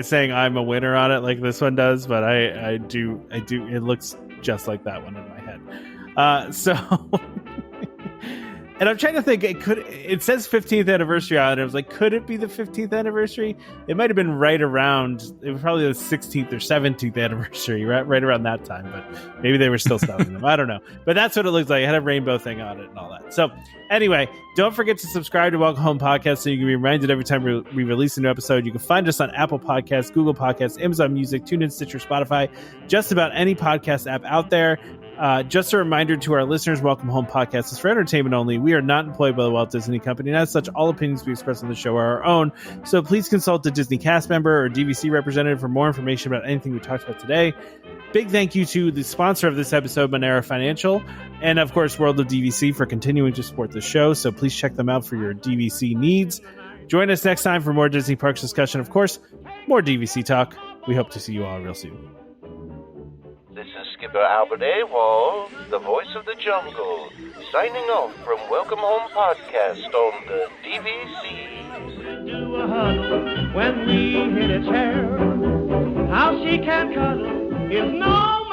saying I'm a winner on it like this one does, but I do. It looks just like that one in my head. And I'm trying to think, it says 15th anniversary on it. I was like, could it be the 15th anniversary? It might have been right around, it was probably the 16th or 17th anniversary, right around that time, but maybe they were still selling them. I don't know. But that's what it looks like. It had a rainbow thing on it and all that. So anyway, don't forget to subscribe to Welcome Home Podcast so you can be reminded every time we release a new episode. You can find us on Apple Podcasts, Google Podcasts, Amazon Music, TuneIn, Stitcher, Spotify, just about any podcast app out there. Just a reminder to our listeners, Welcome Home Podcast is for entertainment only. We are not employed by the Walt Disney Company, and as such, all opinions we express on the show are our own. So please consult a Disney cast member or DVC representative for more information about anything we talked about today. Big thank you to the sponsor of this episode, Monera Financial, and of course, World of DVC for continuing to support the show. So please check them out for your DVC needs. Join us next time for more Disney Parks discussion. Of course, more DVC talk. We hope to see you all real soon. This is Skipper Albert Awol, the voice of the jungle, signing off from Welcome Home Podcast on the DVC. Do a huddle when we hit a chair. How she can cuddle is no